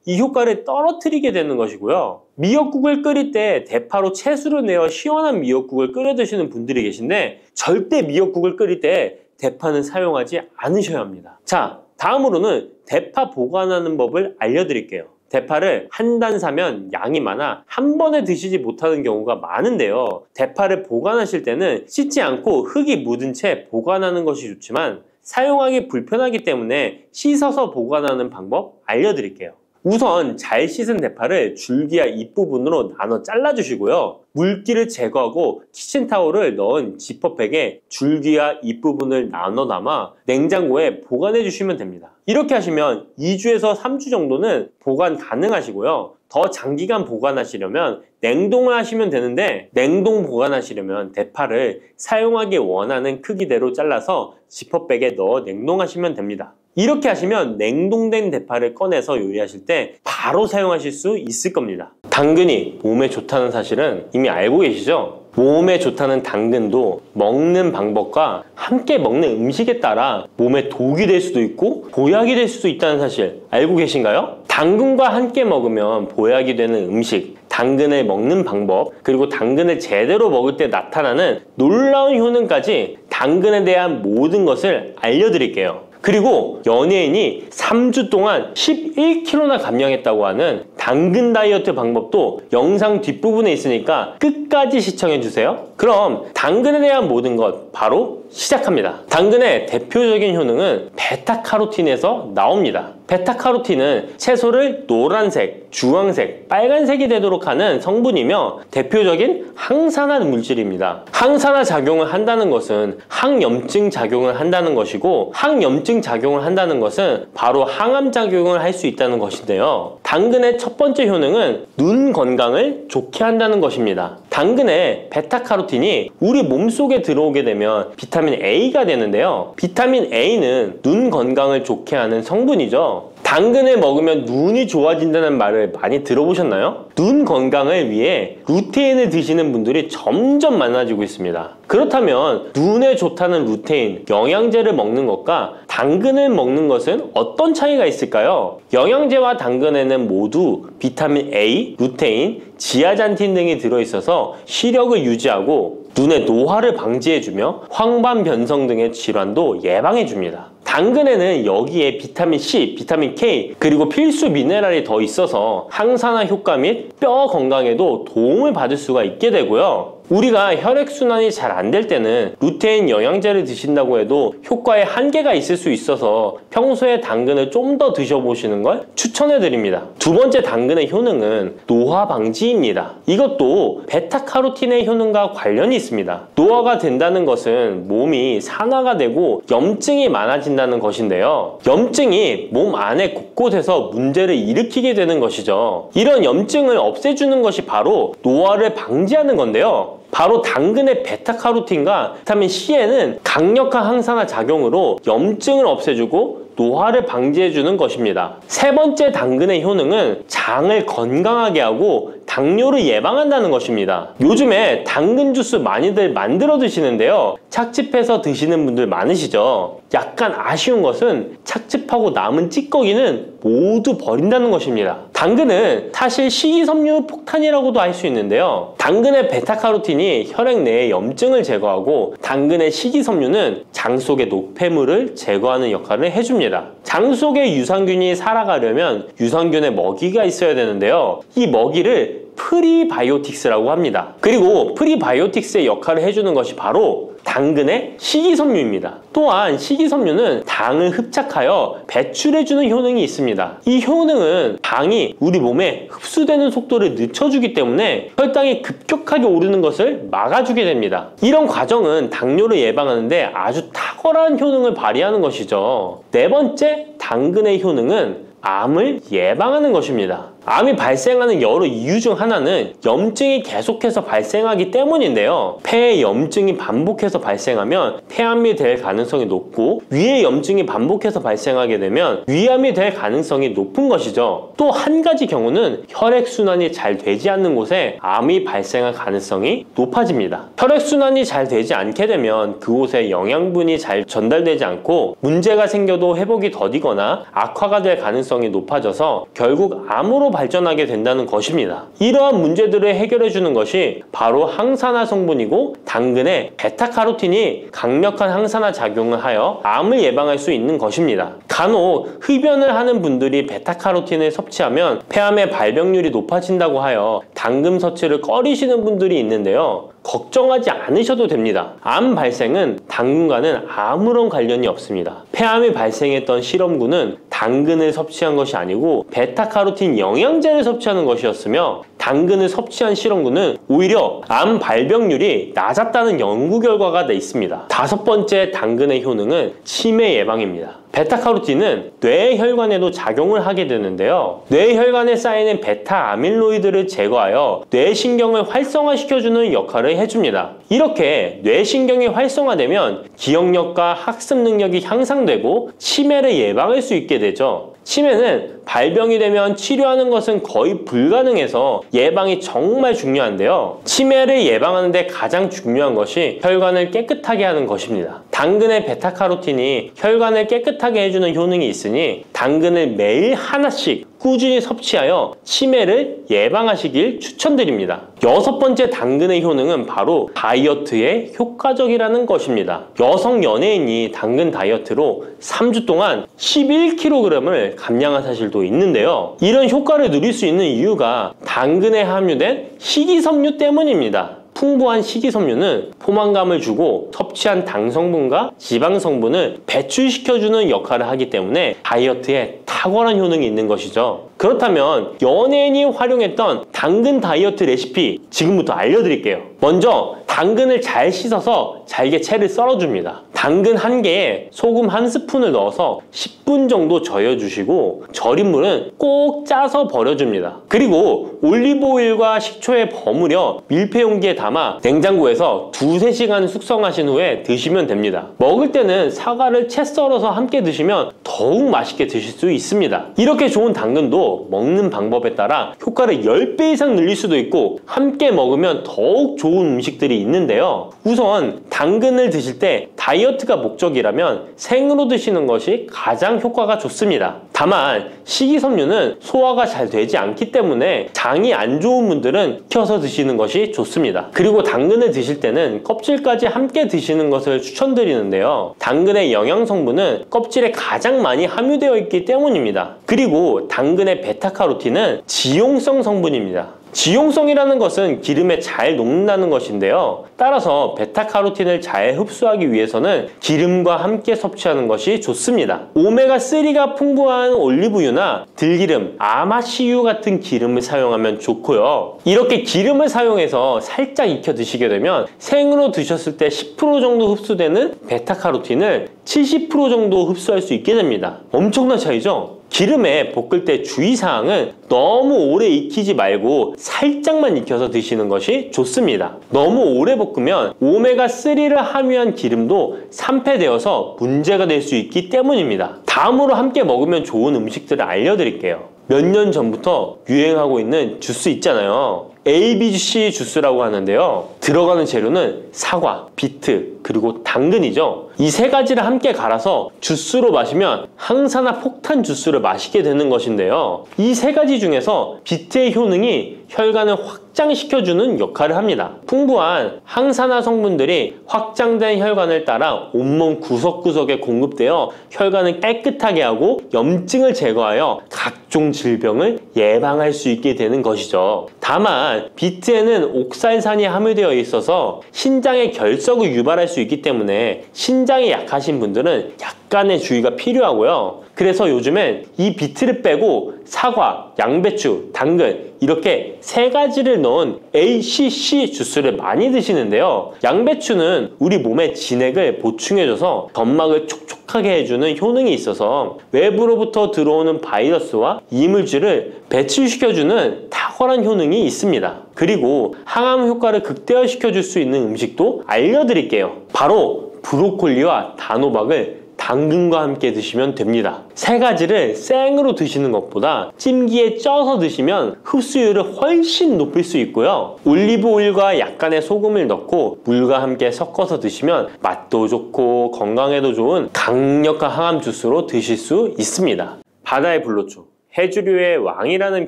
이 효과를 떨어뜨리게 되는 것이고요. 미역국을 끓일 때 대파로 채수를 내어 시원한 미역국을 끓여 드시는 분들이 계신데 절대 미역국을 끓일 때 대파는 사용하지 않으셔야 합니다. 자, 다음으로는 대파 보관하는 법을 알려드릴게요. 대파를 한 단 사면 양이 많아 한 번에 드시지 못하는 경우가 많은데요. 대파를 보관하실 때는 씻지 않고 흙이 묻은 채 보관하는 것이 좋지만 사용하기 불편하기 때문에 씻어서 보관하는 방법 알려드릴게요. 우선 잘 씻은 대파를 줄기와 잎부분으로 나눠 잘라주시고요. 물기를 제거하고 키친타올을 넣은 지퍼백에 줄기와 잎부분을 나눠 담아 냉장고에 보관해 주시면 됩니다. 이렇게 하시면 2주에서 3주 정도는 보관 가능하시고요. 더 장기간 보관하시려면 냉동을 하시면 되는데 냉동 보관하시려면 대파를 사용하기 원하는 크기대로 잘라서 지퍼백에 넣어 냉동하시면 됩니다. 이렇게 하시면 냉동된 대파를 꺼내서 요리하실 때 바로 사용하실 수 있을 겁니다. 당근이 몸에 좋다는 사실은 이미 알고 계시죠? 몸에 좋다는 당근도 먹는 방법과 함께 먹는 음식에 따라 몸에 독이 될 수도 있고 보약이 될 수도 있다는 사실 알고 계신가요? 당근과 함께 먹으면 보약이 되는 음식, 당근을 먹는 방법, 그리고 당근을 제대로 먹을 때 나타나는 놀라운 효능까지 당근에 대한 모든 것을 알려드릴게요. 그리고 연예인이 3주 동안 11kg나 감량했다고 하는 당근 다이어트 방법도 영상 뒷부분에 있으니까 끝까지 시청해주세요. 그럼 당근에 대한 모든 것 바로 시작합니다. 당근의 대표적인 효능은 베타카로틴에서 나옵니다. 베타카로틴은 채소를 노란색, 주황색, 빨간색이 되도록 하는 성분이며 대표적인 항산화 물질입니다. 항산화 작용을 한다는 것은 항염증 작용을 한다는 것이고 항염증 작용을 한다는 것은 바로 항암 작용을 할 수 있다는 것인데요. 당근의 첫 번째 효능은 눈 건강을 좋게 한다는 것입니다. 당근의 베타카로틴이 우리 몸속에 들어오게 되면 비타민 A가 되는데요. 비타민 A는 눈 건강을 좋게 하는 성분이죠. 당근을 먹으면 눈이 좋아진다는 말을 많이 들어보셨나요? 눈 건강을 위해 루테인을 드시는 분들이 점점 많아지고 있습니다. 그렇다면 눈에 좋다는 루테인, 영양제를 먹는 것과 당근을 먹는 것은 어떤 차이가 있을까요? 영양제와 당근에는 모두 비타민 A, 루테인, 지아잔틴 등이 들어있어서 시력을 유지하고 눈의 노화를 방지해주며 황반 변성 등의 질환도 예방해줍니다. 당근에는 여기에 비타민 C, 비타민 K, 그리고 필수 미네랄이 더 있어서 항산화 효과 및 뼈 건강에도 도움을 받을 수가 있게 되고요. 우리가 혈액순환이 잘 안 될 때는 루테인 영양제를 드신다고 해도 효과에 한계가 있을 수 있어서 평소에 당근을 좀 더 드셔보시는 걸 추천해 드립니다. 두 번째 당근의 효능은 노화 방지입니다. 이것도 베타카로틴의 효능과 관련이 있습니다. 노화가 된다는 것은 몸이 산화가 되고 염증이 많아진다는 것인데요. 염증이 몸 안에 곳곳에서 문제를 일으키게 되는 것이죠. 이런 염증을 없애주는 것이 바로 노화를 방지하는 건데요. 바로 당근의 베타카로틴과 비타민 C에는 강력한 항산화 작용으로 염증을 없애주고 노화를 방지해주는 것입니다. 세 번째 당근의 효능은 장을 건강하게 하고 당뇨를 예방한다는 것입니다. 요즘에 당근 주스 많이들 만들어 드시는데요. 착즙해서 드시는 분들 많으시죠? 약간 아쉬운 것은 착즙하고 남은 찌꺼기는 모두 버린다는 것입니다. 당근은 사실 식이섬유 폭탄이라고도 할 수 있는데요. 당근의 베타카로틴이 혈액 내의 염증을 제거하고 당근의 식이섬유는 장 속의 노폐물을 제거하는 역할을 해줍니다. 장 속에 유산균이 살아가려면 유산균의 먹이가 있어야 되는데요. 이 먹이를 프리바이오틱스라고 합니다. 그리고 프리바이오틱스의 역할을 해주는 것이 바로 당근의 식이섬유입니다. 또한 식이섬유는 당을 흡착하여 배출해주는 효능이 있습니다. 이 효능은 당이 우리 몸에 흡수되는 속도를 늦춰주기 때문에 혈당이 급격하게 오르는 것을 막아주게 됩니다. 이런 과정은 당뇨를 예방하는데 아주 탁월한 효능을 발휘하는 것이죠. 네 번째 당근의 효능은 암을 예방하는 것입니다. 암이 발생하는 여러 이유 중 하나는 염증이 계속해서 발생하기 때문인데요. 폐에 염증이 반복해서 발생하면 폐암이 될 가능성이 높고 위에 염증이 반복해서 발생하게 되면 위암이 될 가능성이 높은 것이죠. 또 한 가지 경우는 혈액순환이 잘 되지 않는 곳에 암이 발생할 가능성이 높아집니다. 혈액순환이 잘 되지 않게 되면 그곳에 영양분이 잘 전달되지 않고 문제가 생겨도 회복이 더디거나 악화가 될 가능성이 높아져서 결국 암으로 발전하게 된다는 것입니다. 이러한 문제들을 해결해 주는 것이 바로 항산화 성분이고 당근의 베타카로틴이 강력한 항산화 작용을 하여 암을 예방할 수 있는 것입니다. 간혹 흡연을 하는 분들이 베타카로틴을 섭취하면 폐암의 발병률이 높아진다고 하여 당근 섭취를 꺼리시는 분들이 있는데요. 걱정하지 않으셔도 됩니다. 암 발생은 당근과는 아무런 관련이 없습니다. 폐암이 발생했던 실험군은 당근을 섭취한 것이 아니고 베타카로틴 영양제를 섭취하는 것이었으며 당근을 섭취한 실험군은 오히려 암 발병률이 낮았다는 연구 결과가 있습니다. 다섯 번째 당근의 효능은 치매 예방입니다. 베타카로틴은 뇌혈관에도 작용을 하게 되는데요. 뇌혈관에 쌓이는 베타 아밀로이드를 제거하여 뇌신경을 활성화시켜주는 역할을 해줍니다. 이렇게 뇌신경이 활성화되면 기억력과 학습 능력이 향상되고 치매를 예방할 수 있게 되죠. 치매는 발병이 되면 치료하는 것은 거의 불가능해서 예방이 정말 중요한데요. 치매를 예방하는 데 가장 중요한 것이 혈관을 깨끗하게 하는 것입니다. 당근의 베타카로틴이 혈관을 깨끗하게 해주는 효능이 있으니 당근을 매일 하나씩 꾸준히 섭취하여 치매를 예방하시길 추천드립니다. 여섯 번째 당근의 효능은 바로 다이어트에 효과적이라는 것입니다. 여성 연예인이 당근 다이어트로 3주 동안 11kg을 감량한 사실도 있는데요. 이런 효과를 누릴 수 있는 이유가 당근에 함유된 식이섬유 때문입니다. 풍부한 식이섬유는 포만감을 주고 섭취한 당 성분과 지방 성분을 배출시켜주는 역할을 하기 때문에 다이어트에 탁월한 효능이 있는 것이죠. 그렇다면 연예인이 활용했던 당근 다이어트 레시피 지금부터 알려드릴게요. 먼저 당근을 잘 씻어서 잘게 채를 썰어줍니다. 당근 1개에 소금 1스푼을 넣어서 10분 정도 저어주시고 절인 물은 꼭 짜서 버려줍니다. 그리고 올리브오일과 식초에 버무려 밀폐용기에 담아 냉장고에서 2~3시간 숙성하신 후에 드시면 됩니다. 먹을 때는 사과를 채 썰어서 함께 드시면 더욱 맛있게 드실 수 있습니다. 이렇게 좋은 당근도 먹는 방법에 따라 효과를 10배 이상 늘릴 수도 있고 함께 먹으면 더욱 좋은 음식들이 있는데요. 우선 당근을 드실 때 다이어트가 목적이라면 생으로 드시는 것이 가장 효과가 좋습니다. 다만 식이섬유는 소화가 잘 되지 않기 때문에 장이 안 좋은 분들은 익혀서 드시는 것이 좋습니다. 그리고 당근을 드실 때는 껍질까지 함께 드시는 것을 추천드리는데요. 당근의 영양 성분은 껍질에 가장 많이 함유되어 있기 때문입니다. 그리고 당근의 베타카로틴은 지용성 성분입니다. 지용성이라는 것은 기름에 잘 녹는다는 것인데요. 따라서 베타카로틴을 잘 흡수하기 위해서는 기름과 함께 섭취하는 것이 좋습니다. 오메가3가 풍부한 올리브유나 들기름, 아마씨유 같은 기름을 사용하면 좋고요. 이렇게 기름을 사용해서 살짝 익혀 드시게 되면 생으로 드셨을 때 10% 정도 흡수되는 베타카로틴을 70% 정도 흡수할 수 있게 됩니다. 엄청난 차이죠? 기름에 볶을 때 주의사항은 너무 오래 익히지 말고 살짝만 익혀서 드시는 것이 좋습니다. 너무 오래 볶으면 오메가3를 함유한 기름도 산패되어서 문제가 될 수 있기 때문입니다. 다음으로 함께 먹으면 좋은 음식들을 알려드릴게요. 몇 년 전부터 유행하고 있는 주스 있잖아요. ABC 주스라고 하는데요. 들어가는 재료는 사과, 비트, 그리고 당근이죠. 이 세 가지를 함께 갈아서 주스로 마시면 항산화 폭탄 주스를 마시게 되는 것인데요. 이 세 가지 중에서 비트의 효능이 혈관을 확장시켜주는 역할을 합니다. 풍부한 항산화 성분들이 확장된 혈관을 따라 온몸 구석구석에 공급되어 혈관을 깨끗하게 하고 염증을 제거하여 각종 질병을 예방할 수 있게 되는 것이죠. 다만 비트에는 옥살산이 함유되어 있어서 신장의 결석을 유발할 수 있기 때문에 신장이 약하신 분들은 약간의 주의가 필요하고요. 그래서 요즘엔 이 비트를 빼고 사과, 양배추, 당근 이렇게 세 가지를 넣은 ACC 주스를 많이 드시는데요. 양배추는 우리 몸의 진액을 보충해줘서 점막을 촉촉하게 해주는 효능이 있어서 외부로부터 들어오는 바이러스와 이물질을 배출시켜주는 탁월한 효능이 있습니다. 그리고 항암 효과를 극대화시켜줄 수 있는 음식도 알려드릴게요. 바로 브로콜리와 단호박을 당근과 함께 드시면 됩니다. 세 가지를 생으로 드시는 것보다 찜기에 쪄서 드시면 흡수율을 훨씬 높일 수 있고요. 올리브 오일과 약간의 소금을 넣고 물과 함께 섞어서 드시면 맛도 좋고 건강에도 좋은 강력한 항암 주스로 드실 수 있습니다. 바다의 불로초, 해조류의 왕이라는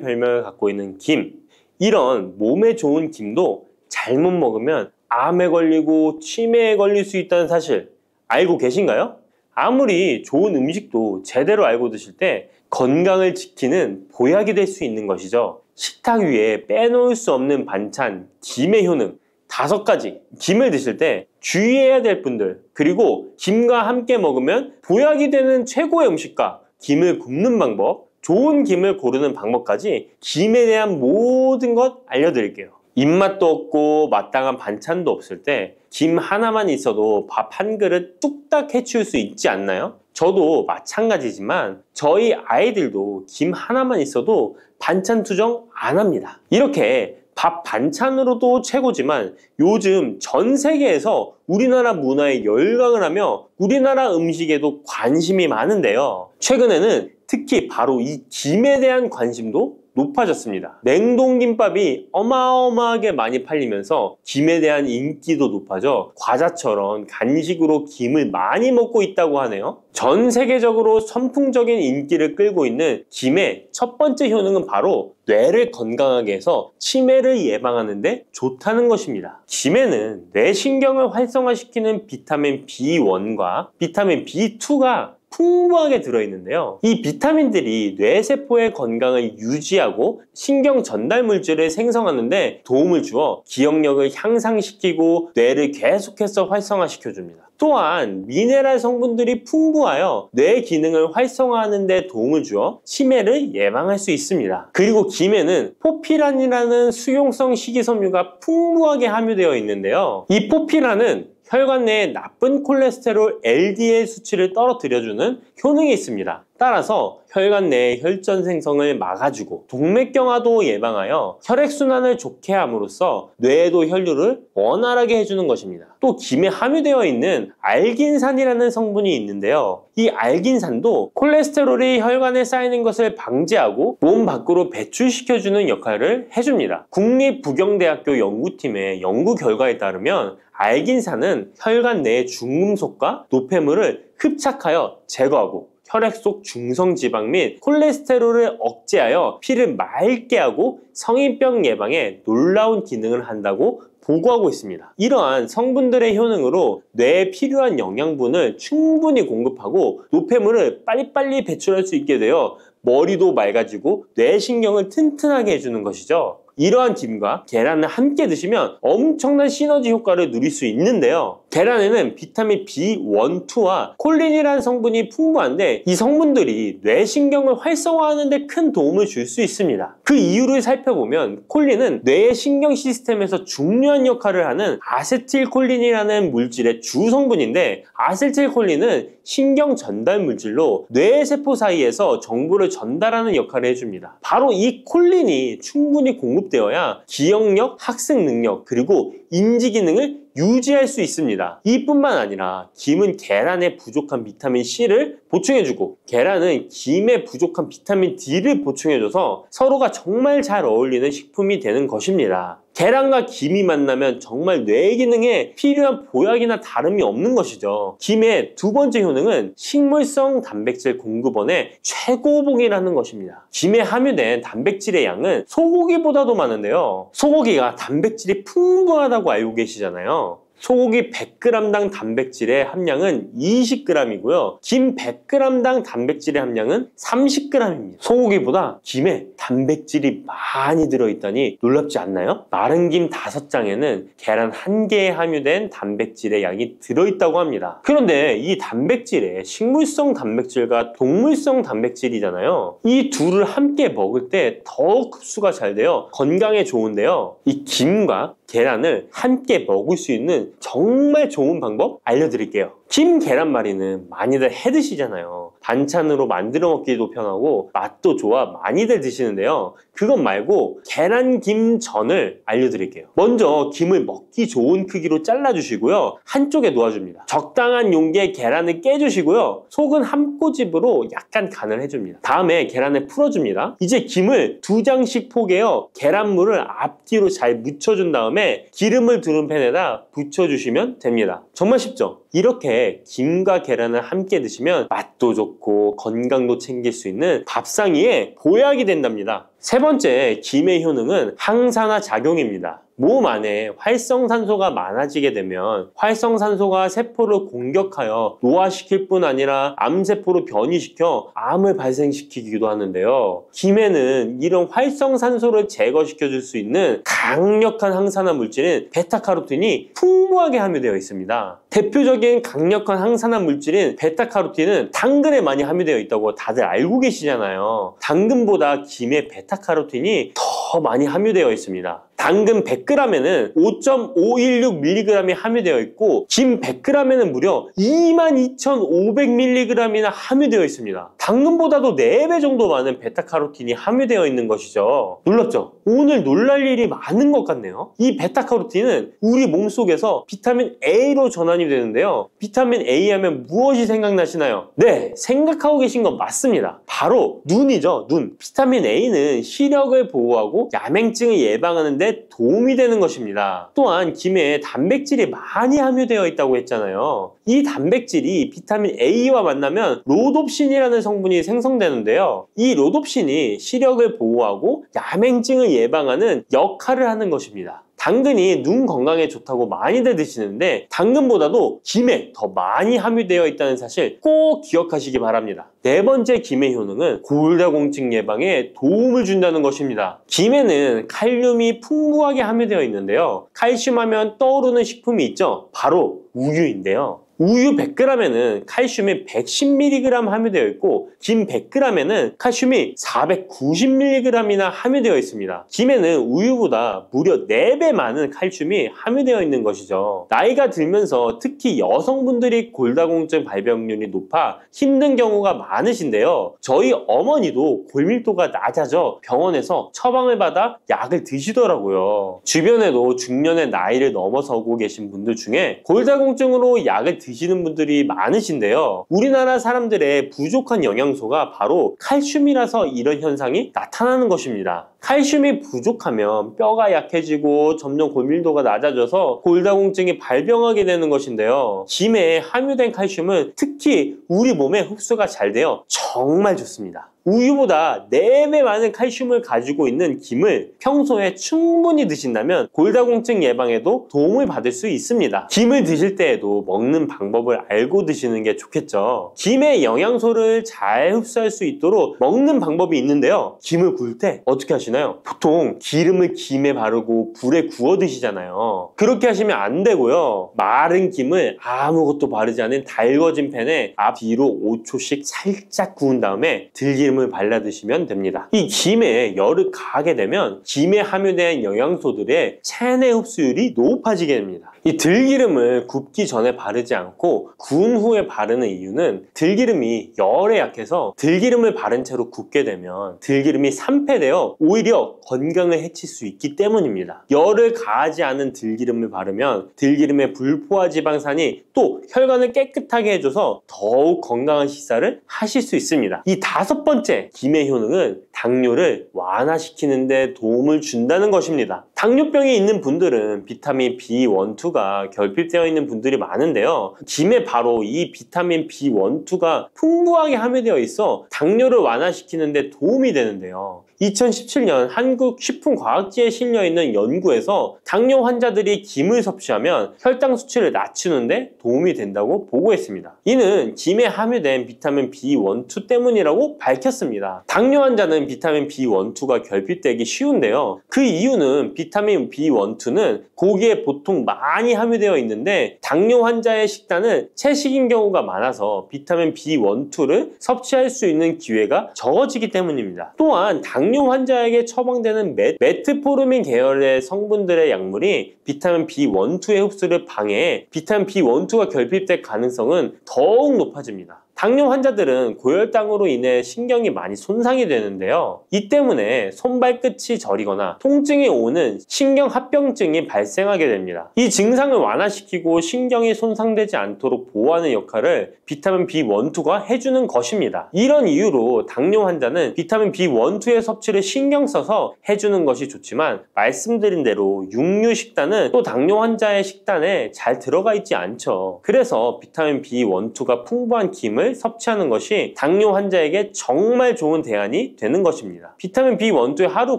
별명을 갖고 있는 김. 이런 몸에 좋은 김도 잘못 먹으면 암에 걸리고 치매에 걸릴 수 있다는 사실 알고 계신가요? 아무리 좋은 음식도 제대로 알고 드실 때 건강을 지키는 보약이 될 수 있는 것이죠. 식탁 위에 빼놓을 수 없는 반찬, 김의 효능 5가지. 김을 드실 때 주의해야 될 분들, 그리고 김과 함께 먹으면 보약이 되는 최고의 음식과 김을 굽는 방법, 좋은 김을 고르는 방법까지 김에 대한 모든 것 알려드릴게요. 입맛도 없고 마땅한 반찬도 없을 때 김 하나만 있어도 밥 한 그릇 뚝딱 해치울 수 있지 않나요? 저도 마찬가지지만 저희 아이들도 김 하나만 있어도 반찬 투정 안 합니다. 이렇게 밥 반찬으로도 최고지만 요즘 전 세계에서 우리나라 문화에 열광을 하며 우리나라 음식에도 관심이 많은데요. 최근에는 특히 바로 이 김에 대한 관심도 높아졌습니다. 냉동김밥이 어마어마하게 많이 팔리면서 김에 대한 인기도 높아져 과자처럼 간식으로 김을 많이 먹고 있다고 하네요. 전 세계적으로 선풍적인 인기를 끌고 있는 김의 첫 번째 효능은 바로 뇌를 건강하게 해서 치매를 예방하는 데 좋다는 것입니다. 김에는 뇌신경을 활성화시키는 비타민 B1과 비타민 B2가 풍부하게 들어있는데요. 이 비타민들이 뇌세포의 건강을 유지하고 신경 전달 물질을 생성하는 데 도움을 주어 기억력을 향상시키고 뇌를 계속해서 활성화시켜줍니다. 또한 미네랄 성분들이 풍부하여 뇌 기능을 활성화하는 데 도움을 주어 치매를 예방할 수 있습니다. 그리고 김에는 포피란이라는 수용성 식이섬유가 풍부하게 함유되어 있는데요. 이 포피란은 혈관 내에 나쁜 콜레스테롤 LDL 수치를 떨어뜨려주는 효능이 있습니다. 따라서 혈관 내의 혈전 생성을 막아주고 동맥경화도 예방하여 혈액순환을 좋게 함으로써 뇌에도 혈류를 원활하게 해주는 것입니다. 또 김에 함유되어 있는 알긴산이라는 성분이 있는데요. 이 알긴산도 콜레스테롤이 혈관에 쌓이는 것을 방지하고 몸 밖으로 배출시켜주는 역할을 해줍니다. 국립부경대학교 연구팀의 연구 결과에 따르면 알긴산은 혈관 내의 중금속과 노폐물을 흡착하여 제거하고 혈액 속 중성지방 및 콜레스테롤을 억제하여 피를 맑게 하고 성인병 예방에 놀라운 기능을 한다고 보고하고 있습니다. 이러한 성분들의 효능으로 뇌에 필요한 영양분을 충분히 공급하고 노폐물을 빨리빨리 배출할 수 있게 되어 머리도 맑아지고 뇌신경을 튼튼하게 해주는 것이죠. 이러한 김과 계란을 함께 드시면 엄청난 시너지 효과를 누릴 수 있는데요. 계란에는 비타민 B1, 2와 콜린이라는 성분이 풍부한데 이 성분들이 뇌신경을 활성화하는 데 큰 도움을 줄 수 있습니다. 그 이유를 살펴보면 콜린은 뇌의 신경 시스템에서 중요한 역할을 하는 아세틸콜린이라는 물질의 주 성분인데 아세틸콜린은 신경 전달 물질로 뇌 세포 사이에서 정보를 전달하는 역할을 해줍니다. 바로 이 콜린이 충분히 공급되어야 기억력, 학습 능력, 그리고 인지 기능을 유지할 수 있습니다. 이뿐만 아니라 김은 계란에 부족한 비타민 C를 보충해주고 계란은 김에 부족한 비타민 D를 보충해줘서 서로가 정말 잘 어울리는 식품이 되는 것입니다. 계란과 김이 만나면 정말 뇌 기능에 필요한 보약이나 다름이 없는 것이죠. 김의 두 번째 효능은 식물성 단백질 공급원의 최고봉이라는 것입니다. 김에 함유된 단백질의 양은 소고기보다도 많은데요. 소고기가 단백질이 풍부하다고 알고 계시잖아요. 소고기 100g당 단백질의 함량은 20g이고요. 김 100g당 단백질의 함량은 30g입니다. 소고기보다 김에 단백질이 많이 들어있다니 놀랍지 않나요? 마른 김 5장에는 계란 1개에 함유된 단백질의 양이 들어있다고 합니다. 그런데 이 단백질에 식물성 단백질과 동물성 단백질이잖아요. 이 둘을 함께 먹을 때 더욱 흡수가 잘 되어 건강에 좋은데요. 이 김과 계란을 함께 먹을 수 있는 정말 좋은 방법 알려드릴게요. 김 계란말이는 많이들 해 드시잖아요. 반찬으로 만들어 먹기도 편하고 맛도 좋아 많이들 드시는데요. 그것 말고 계란김전을 알려드릴게요. 먼저 김을 먹기 좋은 크기로 잘라주시고요. 한쪽에 놓아줍니다. 적당한 용기에 계란을 깨주시고요. 속은 한 꼬집으로 약간 간을 해줍니다. 다음에 계란을 풀어줍니다. 이제 김을 2장씩 포개어 계란물을 앞뒤로 잘 묻혀준 다음에 기름을 두른 팬에다 부쳐주시면 됩니다. 정말 쉽죠? 이렇게 김과 계란을 함께 드시면 맛도 좋고 건강도 챙길 수 있는 밥상위에 보약이 된답니다. 세 번째, 김의 효능은 항산화 작용입니다. 몸 안에 활성산소가 많아지게 되면 활성산소가 세포를 공격하여 노화시킬 뿐 아니라 암세포로 변이시켜 암을 발생시키기도 하는데요. 김에는 이런 활성산소를 제거시켜 줄 수 있는 강력한 항산화 물질인 베타카로틴이 풍부하게 함유되어 있습니다. 대표적인 강력한 항산화 물질인 베타카로틴은 당근에 많이 함유되어 있다고 다들 알고 계시잖아요. 당근보다 김에 베타카로틴이 더 많이 함유되어 있습니다. 당근 100g에는 5.516mg이 함유되어 있고 김 100g에는 무려 22,500mg이나 함유되어 있습니다. 당근보다도 4배 정도 많은 베타카로틴이 함유되어 있는 것이죠. 놀랍죠? 오늘 놀랄 일이 많은 것 같네요. 이 베타카로틴은 우리 몸속에서 비타민 A로 전환이 되는데요. 비타민 A 하면 무엇이 생각나시나요? 네, 생각하고 계신 건 맞습니다. 바로 눈이죠, 눈. 비타민 A는 시력을 보호하고 야맹증을 예방하는 데 도움이 되는 것입니다. 또한 김에 단백질이 많이 함유되어 있다고 했잖아요. 이 단백질이 비타민 A와 만나면 로놉신이라는 성분이 생성되는데요. 이 로놉신이 시력을 보호하고 야맹증을 예방하는 역할을 하는 것입니다. 당근이 눈 건강에 좋다고 많이들 드시는데 당근보다도 김에 더 많이 함유되어 있다는 사실 꼭 기억하시기 바랍니다. 네 번째 김의 효능은 골다공증 예방에 도움을 준다는 것입니다. 김에는 칼륨이 풍부하게 함유되어 있는데요. 칼슘 하면 떠오르는 식품이 있죠. 바로 우유인데요. 우유 100g에는 칼슘이 110mg 함유되어 있고 김 100g에는 칼슘이 490mg이나 함유되어 있습니다. 김에는 우유보다 무려 4배 많은 칼슘이 함유되어 있는 것이죠. 나이가 들면서 특히 여성분들이 골다공증 발병률이 높아 힘든 경우가 많으신데요. 저희 어머니도 골밀도가 낮아져 병원에서 처방을 받아 약을 드시더라고요. 주변에도 중년의 나이를 넘어서고 계신 분들 중에 골다공증으로 약을 드시는 분들이 많으신데요. 우리나라 사람들의 부족한 영양소가 바로 칼슘이라서 이런 현상이 나타나는 것입니다. 칼슘이 부족하면 뼈가 약해지고 점점 골밀도가 낮아져서 골다공증이 발병하게 되는 것인데요. 김에 함유된 칼슘은 특히 우리 몸에 흡수가 잘 되어 정말 좋습니다. 우유보다 4배 많은 칼슘을 가지고 있는 김을 평소에 충분히 드신다면 골다공증 예방에도 도움을 받을 수 있습니다. 김을 드실 때에도 먹는 방법을 알고 드시는 게 좋겠죠. 김의 영양소를 잘 흡수할 수 있도록 먹는 방법이 있는데요. 김을 구울 때 어떻게 하시나요? 보통 기름을 김에 바르고 불에 구워 드시잖아요. 그렇게 하시면 안 되고요. 마른 김을 아무것도 바르지 않은 달궈진 팬에 앞뒤로 5초씩 살짝 구운 다음에 들기름을 발라 드시면 됩니다. 이 김에 열을 가하게 되면 김에 함유된 영양소들의 체내 흡수율이 높아지게 됩니다. 이 들기름을 굽기 전에 바르지 않고 구운 후에 바르는 이유는 들기름이 열에 약해서 들기름을 바른 채로 굽게 되면 들기름이 산패되어 오히려 건강을 해칠 수 있기 때문입니다. 열을 가하지 않은 들기름을 바르면 들기름의 불포화 지방산이 또 혈관을 깨끗하게 해줘서 더욱 건강한 식사를 하실 수 있습니다. 이 5번째 김의 효능은 당뇨를 완화시키는 데 도움을 준다는 것입니다. 당뇨병이 있는 분들은 비타민 B1, 2가 결핍되어 있는 분들이 많은데요. 김에 바로 이 비타민 B1, 2가 풍부하게 함유되어 있어 당뇨를 완화시키는 데 도움이 되는데요. 2017년 한국식품과학지에 실려있는 연구에서 당뇨 환자들이 김을 섭취하면 혈당 수치를 낮추는데 도움이 된다고 보고했습니다. 이는 김에 함유된 비타민 B1, 2 때문이라고 밝혔습니다. 당뇨 환자는 비타민 B1, 2가 결핍되기 쉬운데요. 그 이유는 비타민 B1, 2는 고기에 보통 많이 함유되어 있는데 당뇨 환자의 식단은 채식인 경우가 많아서 비타민 B1, 2를 섭취할 수 있는 기회가 적어지기 때문입니다. 또한 당뇨 환자에게 처방되는 메트포르민 계열의 성분들의 약물이 비타민 B1, 2의 흡수를 방해해 비타민 B1, 2가 결핍될 가능성은 더욱 높아집니다. 당뇨 환자들은 고혈당으로 인해 신경이 많이 손상이 되는데요. 이 때문에 손발끝이 저리거나 통증이 오는 신경합병증이 발생하게 됩니다. 이 증상을 완화시키고 신경이 손상되지 않도록 보호하는 역할을 비타민 B1, 2가 해주는 것입니다. 이런 이유로 당뇨 환자는 비타민 B1, 2의 섭취를 신경 써서 해주는 것이 좋지만 말씀드린 대로 육류 식단은 또 당뇨 환자의 식단에 잘 들어가 있지 않죠. 그래서 비타민 B1, 2가 풍부한 김을 섭취하는 것이 당뇨 환자에게 정말 좋은 대안이 되는 것입니다. 비타민 B1, 2의 하루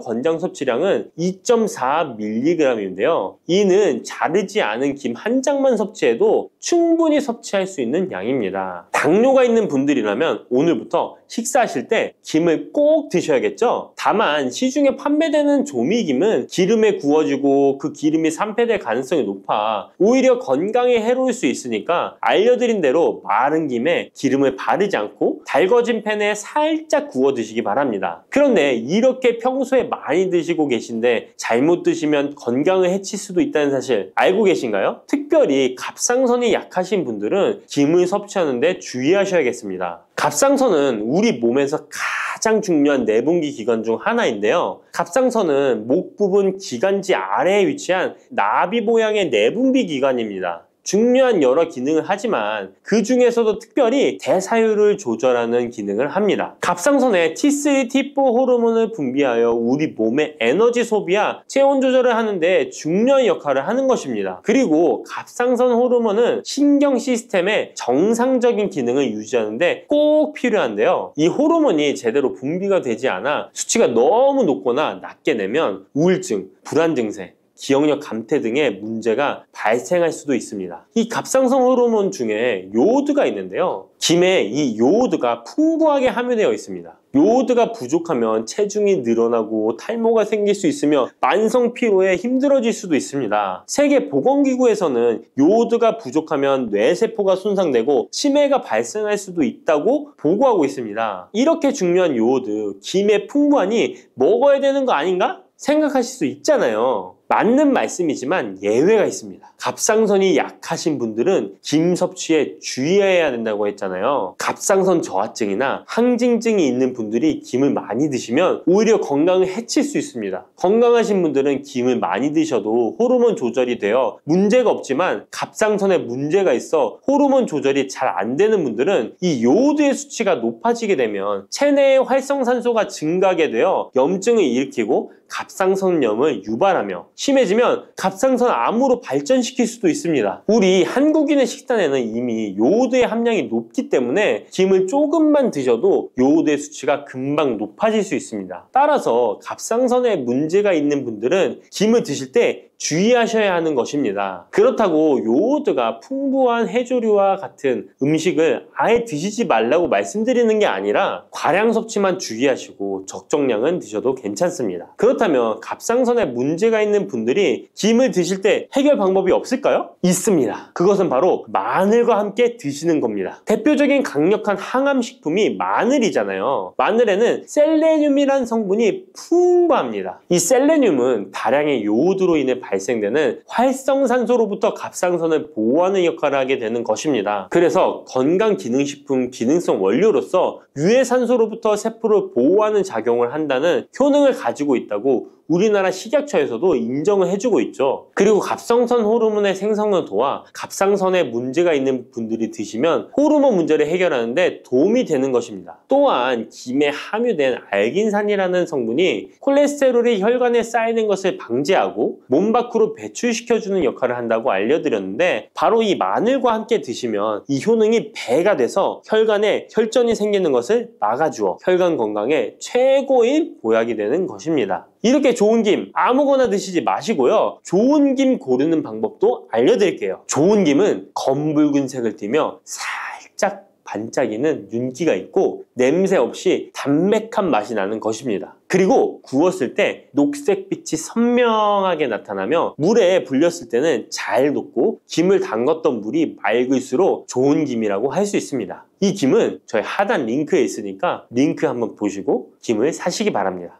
권장 섭취량은 2.4mg인데요. 이는 자르지 않은 김 한 장만 섭취해도 충분히 섭취할 수 있는 양입니다. 당뇨가 있는 분들이라면 오늘부터 식사하실 때 김을 꼭 드셔야겠죠? 다만 시중에 판매되는 조미김은 기름에 구워지고 그 기름이 산패될 가능성이 높아 오히려 건강에 해로울 수 있으니까 알려드린 대로 마른 김에 기름을 바르지 않고 달궈진 팬에 살짝 구워 드시기 바랍니다. 그런데 이렇게 평소에 많이 드시고 계신데 잘못 드시면 건강을 해칠 수도 있다는 사실 알고 계신가요? 특별히 갑상선이 약하신 분들은 김을 섭취하는데 주의하셔야겠습니다. 갑상선은 우리 몸에서 가장 중요한 내분비 기관 중 하나인데요. 갑상선은 목 부분 기관지 아래에 위치한 나비 모양의 내분비 기관입니다. 중요한 여러 기능을 하지만 그 중에서도 특별히 대사율을 조절하는 기능을 합니다. 갑상선에 T3, T4 호르몬을 분비하여 우리 몸의 에너지 소비와 체온 조절을 하는데 중요한 역할을 하는 것입니다. 그리고 갑상선 호르몬은 신경 시스템의 정상적인 기능을 유지하는데 꼭 필요한데요. 이 호르몬이 제대로 분비가 되지 않아 수치가 너무 높거나 낮게 되면 우울증, 불안 증세, 기억력 감퇴 등의 문제가 발생할 수도 있습니다. 이 갑상선 호르몬 중에 요오드가 있는데요. 김에 이 요오드가 풍부하게 함유되어 있습니다. 요오드가 부족하면 체중이 늘어나고 탈모가 생길 수 있으며 만성 피로에 힘들어질 수도 있습니다. 세계보건기구에서는 요오드가 부족하면 뇌세포가 손상되고 치매가 발생할 수도 있다고 보고하고 있습니다. 이렇게 중요한 요오드, 김에 풍부하니 먹어야 되는 거 아닌가? 생각하실 수 있잖아요. 맞는 말씀이지만 예외가 있습니다. 갑상선이 약하신 분들은 김 섭취에 주의해야 된다고 했잖아요. 갑상선 저하증이나 항진증이 있는 분들이 김을 많이 드시면 오히려 건강을 해칠 수 있습니다. 건강하신 분들은 김을 많이 드셔도 호르몬 조절이 되어 문제가 없지만 갑상선에 문제가 있어 호르몬 조절이 잘 안 되는 분들은 이 요오드의 수치가 높아지게 되면 체내의 활성산소가 증가하게 되어 염증을 일으키고 갑상선염을 유발하며 심해지면 갑상선 암으로 발전시킬 수도 있습니다. 우리 한국인의 식단에는 이미 요오드의 함량이 높기 때문에 김을 조금만 드셔도 요오드의 수치가 금방 높아질 수 있습니다. 따라서 갑상선에 문제가 있는 분들은 김을 드실 때 주의하셔야 하는 것입니다. 그렇다고 요오드가 풍부한 해조류와 같은 음식을 아예 드시지 말라고 말씀드리는 게 아니라 과량 섭취만 주의하시고 적정량은 드셔도 괜찮습니다. 그렇다면 갑상선에 문제가 있는 분들이 김을 드실 때 해결 방법이 없을까요? 있습니다. 그것은 바로 마늘과 함께 드시는 겁니다. 대표적인 강력한 항암식품이 마늘이잖아요. 마늘에는 셀레늄이라는 성분이 풍부합니다. 이 셀레늄은 다량의 요오드로 인해 발생되는 활성산소로부터 갑상선을 보호하는 역할을 하게 되는 것입니다. 그래서 건강기능식품 기능성 원료로서 유해산소로부터 세포를 보호하는 작용을 한다는 효능을 가지고 있다고 우리나라 식약처에서도 인정을 해주고 있죠. 그리고 갑상선 호르몬의 생성을 도와 갑상선에 문제가 있는 분들이 드시면 호르몬 문제를 해결하는데 도움이 되는 것입니다. 또한 김에 함유된 알긴산이라는 성분이 콜레스테롤이 혈관에 쌓이는 것을 방지하고 몸 밖으로 배출시켜주는 역할을 한다고 알려드렸는데 바로 이 마늘과 함께 드시면 이 효능이 배가 돼서 혈관에 혈전이 생기는 것을 막아주어 혈관 건강에 최고의 보약이 되는 것입니다. 이렇게 좋은 김 아무거나 드시지 마시고요. 좋은 김 고르는 방법도 알려드릴게요. 좋은 김은 검붉은색을 띠며 살짝 반짝이는 윤기가 있고 냄새 없이 담백한 맛이 나는 것입니다. 그리고 구웠을 때 녹색빛이 선명하게 나타나며 물에 불렸을 때는 잘 녹고 김을 담갔던 물이 맑을수록 좋은 김이라고 할 수 있습니다. 이 김은 저희 하단 링크에 있으니까 링크 한번 보시고 김을 사시기 바랍니다.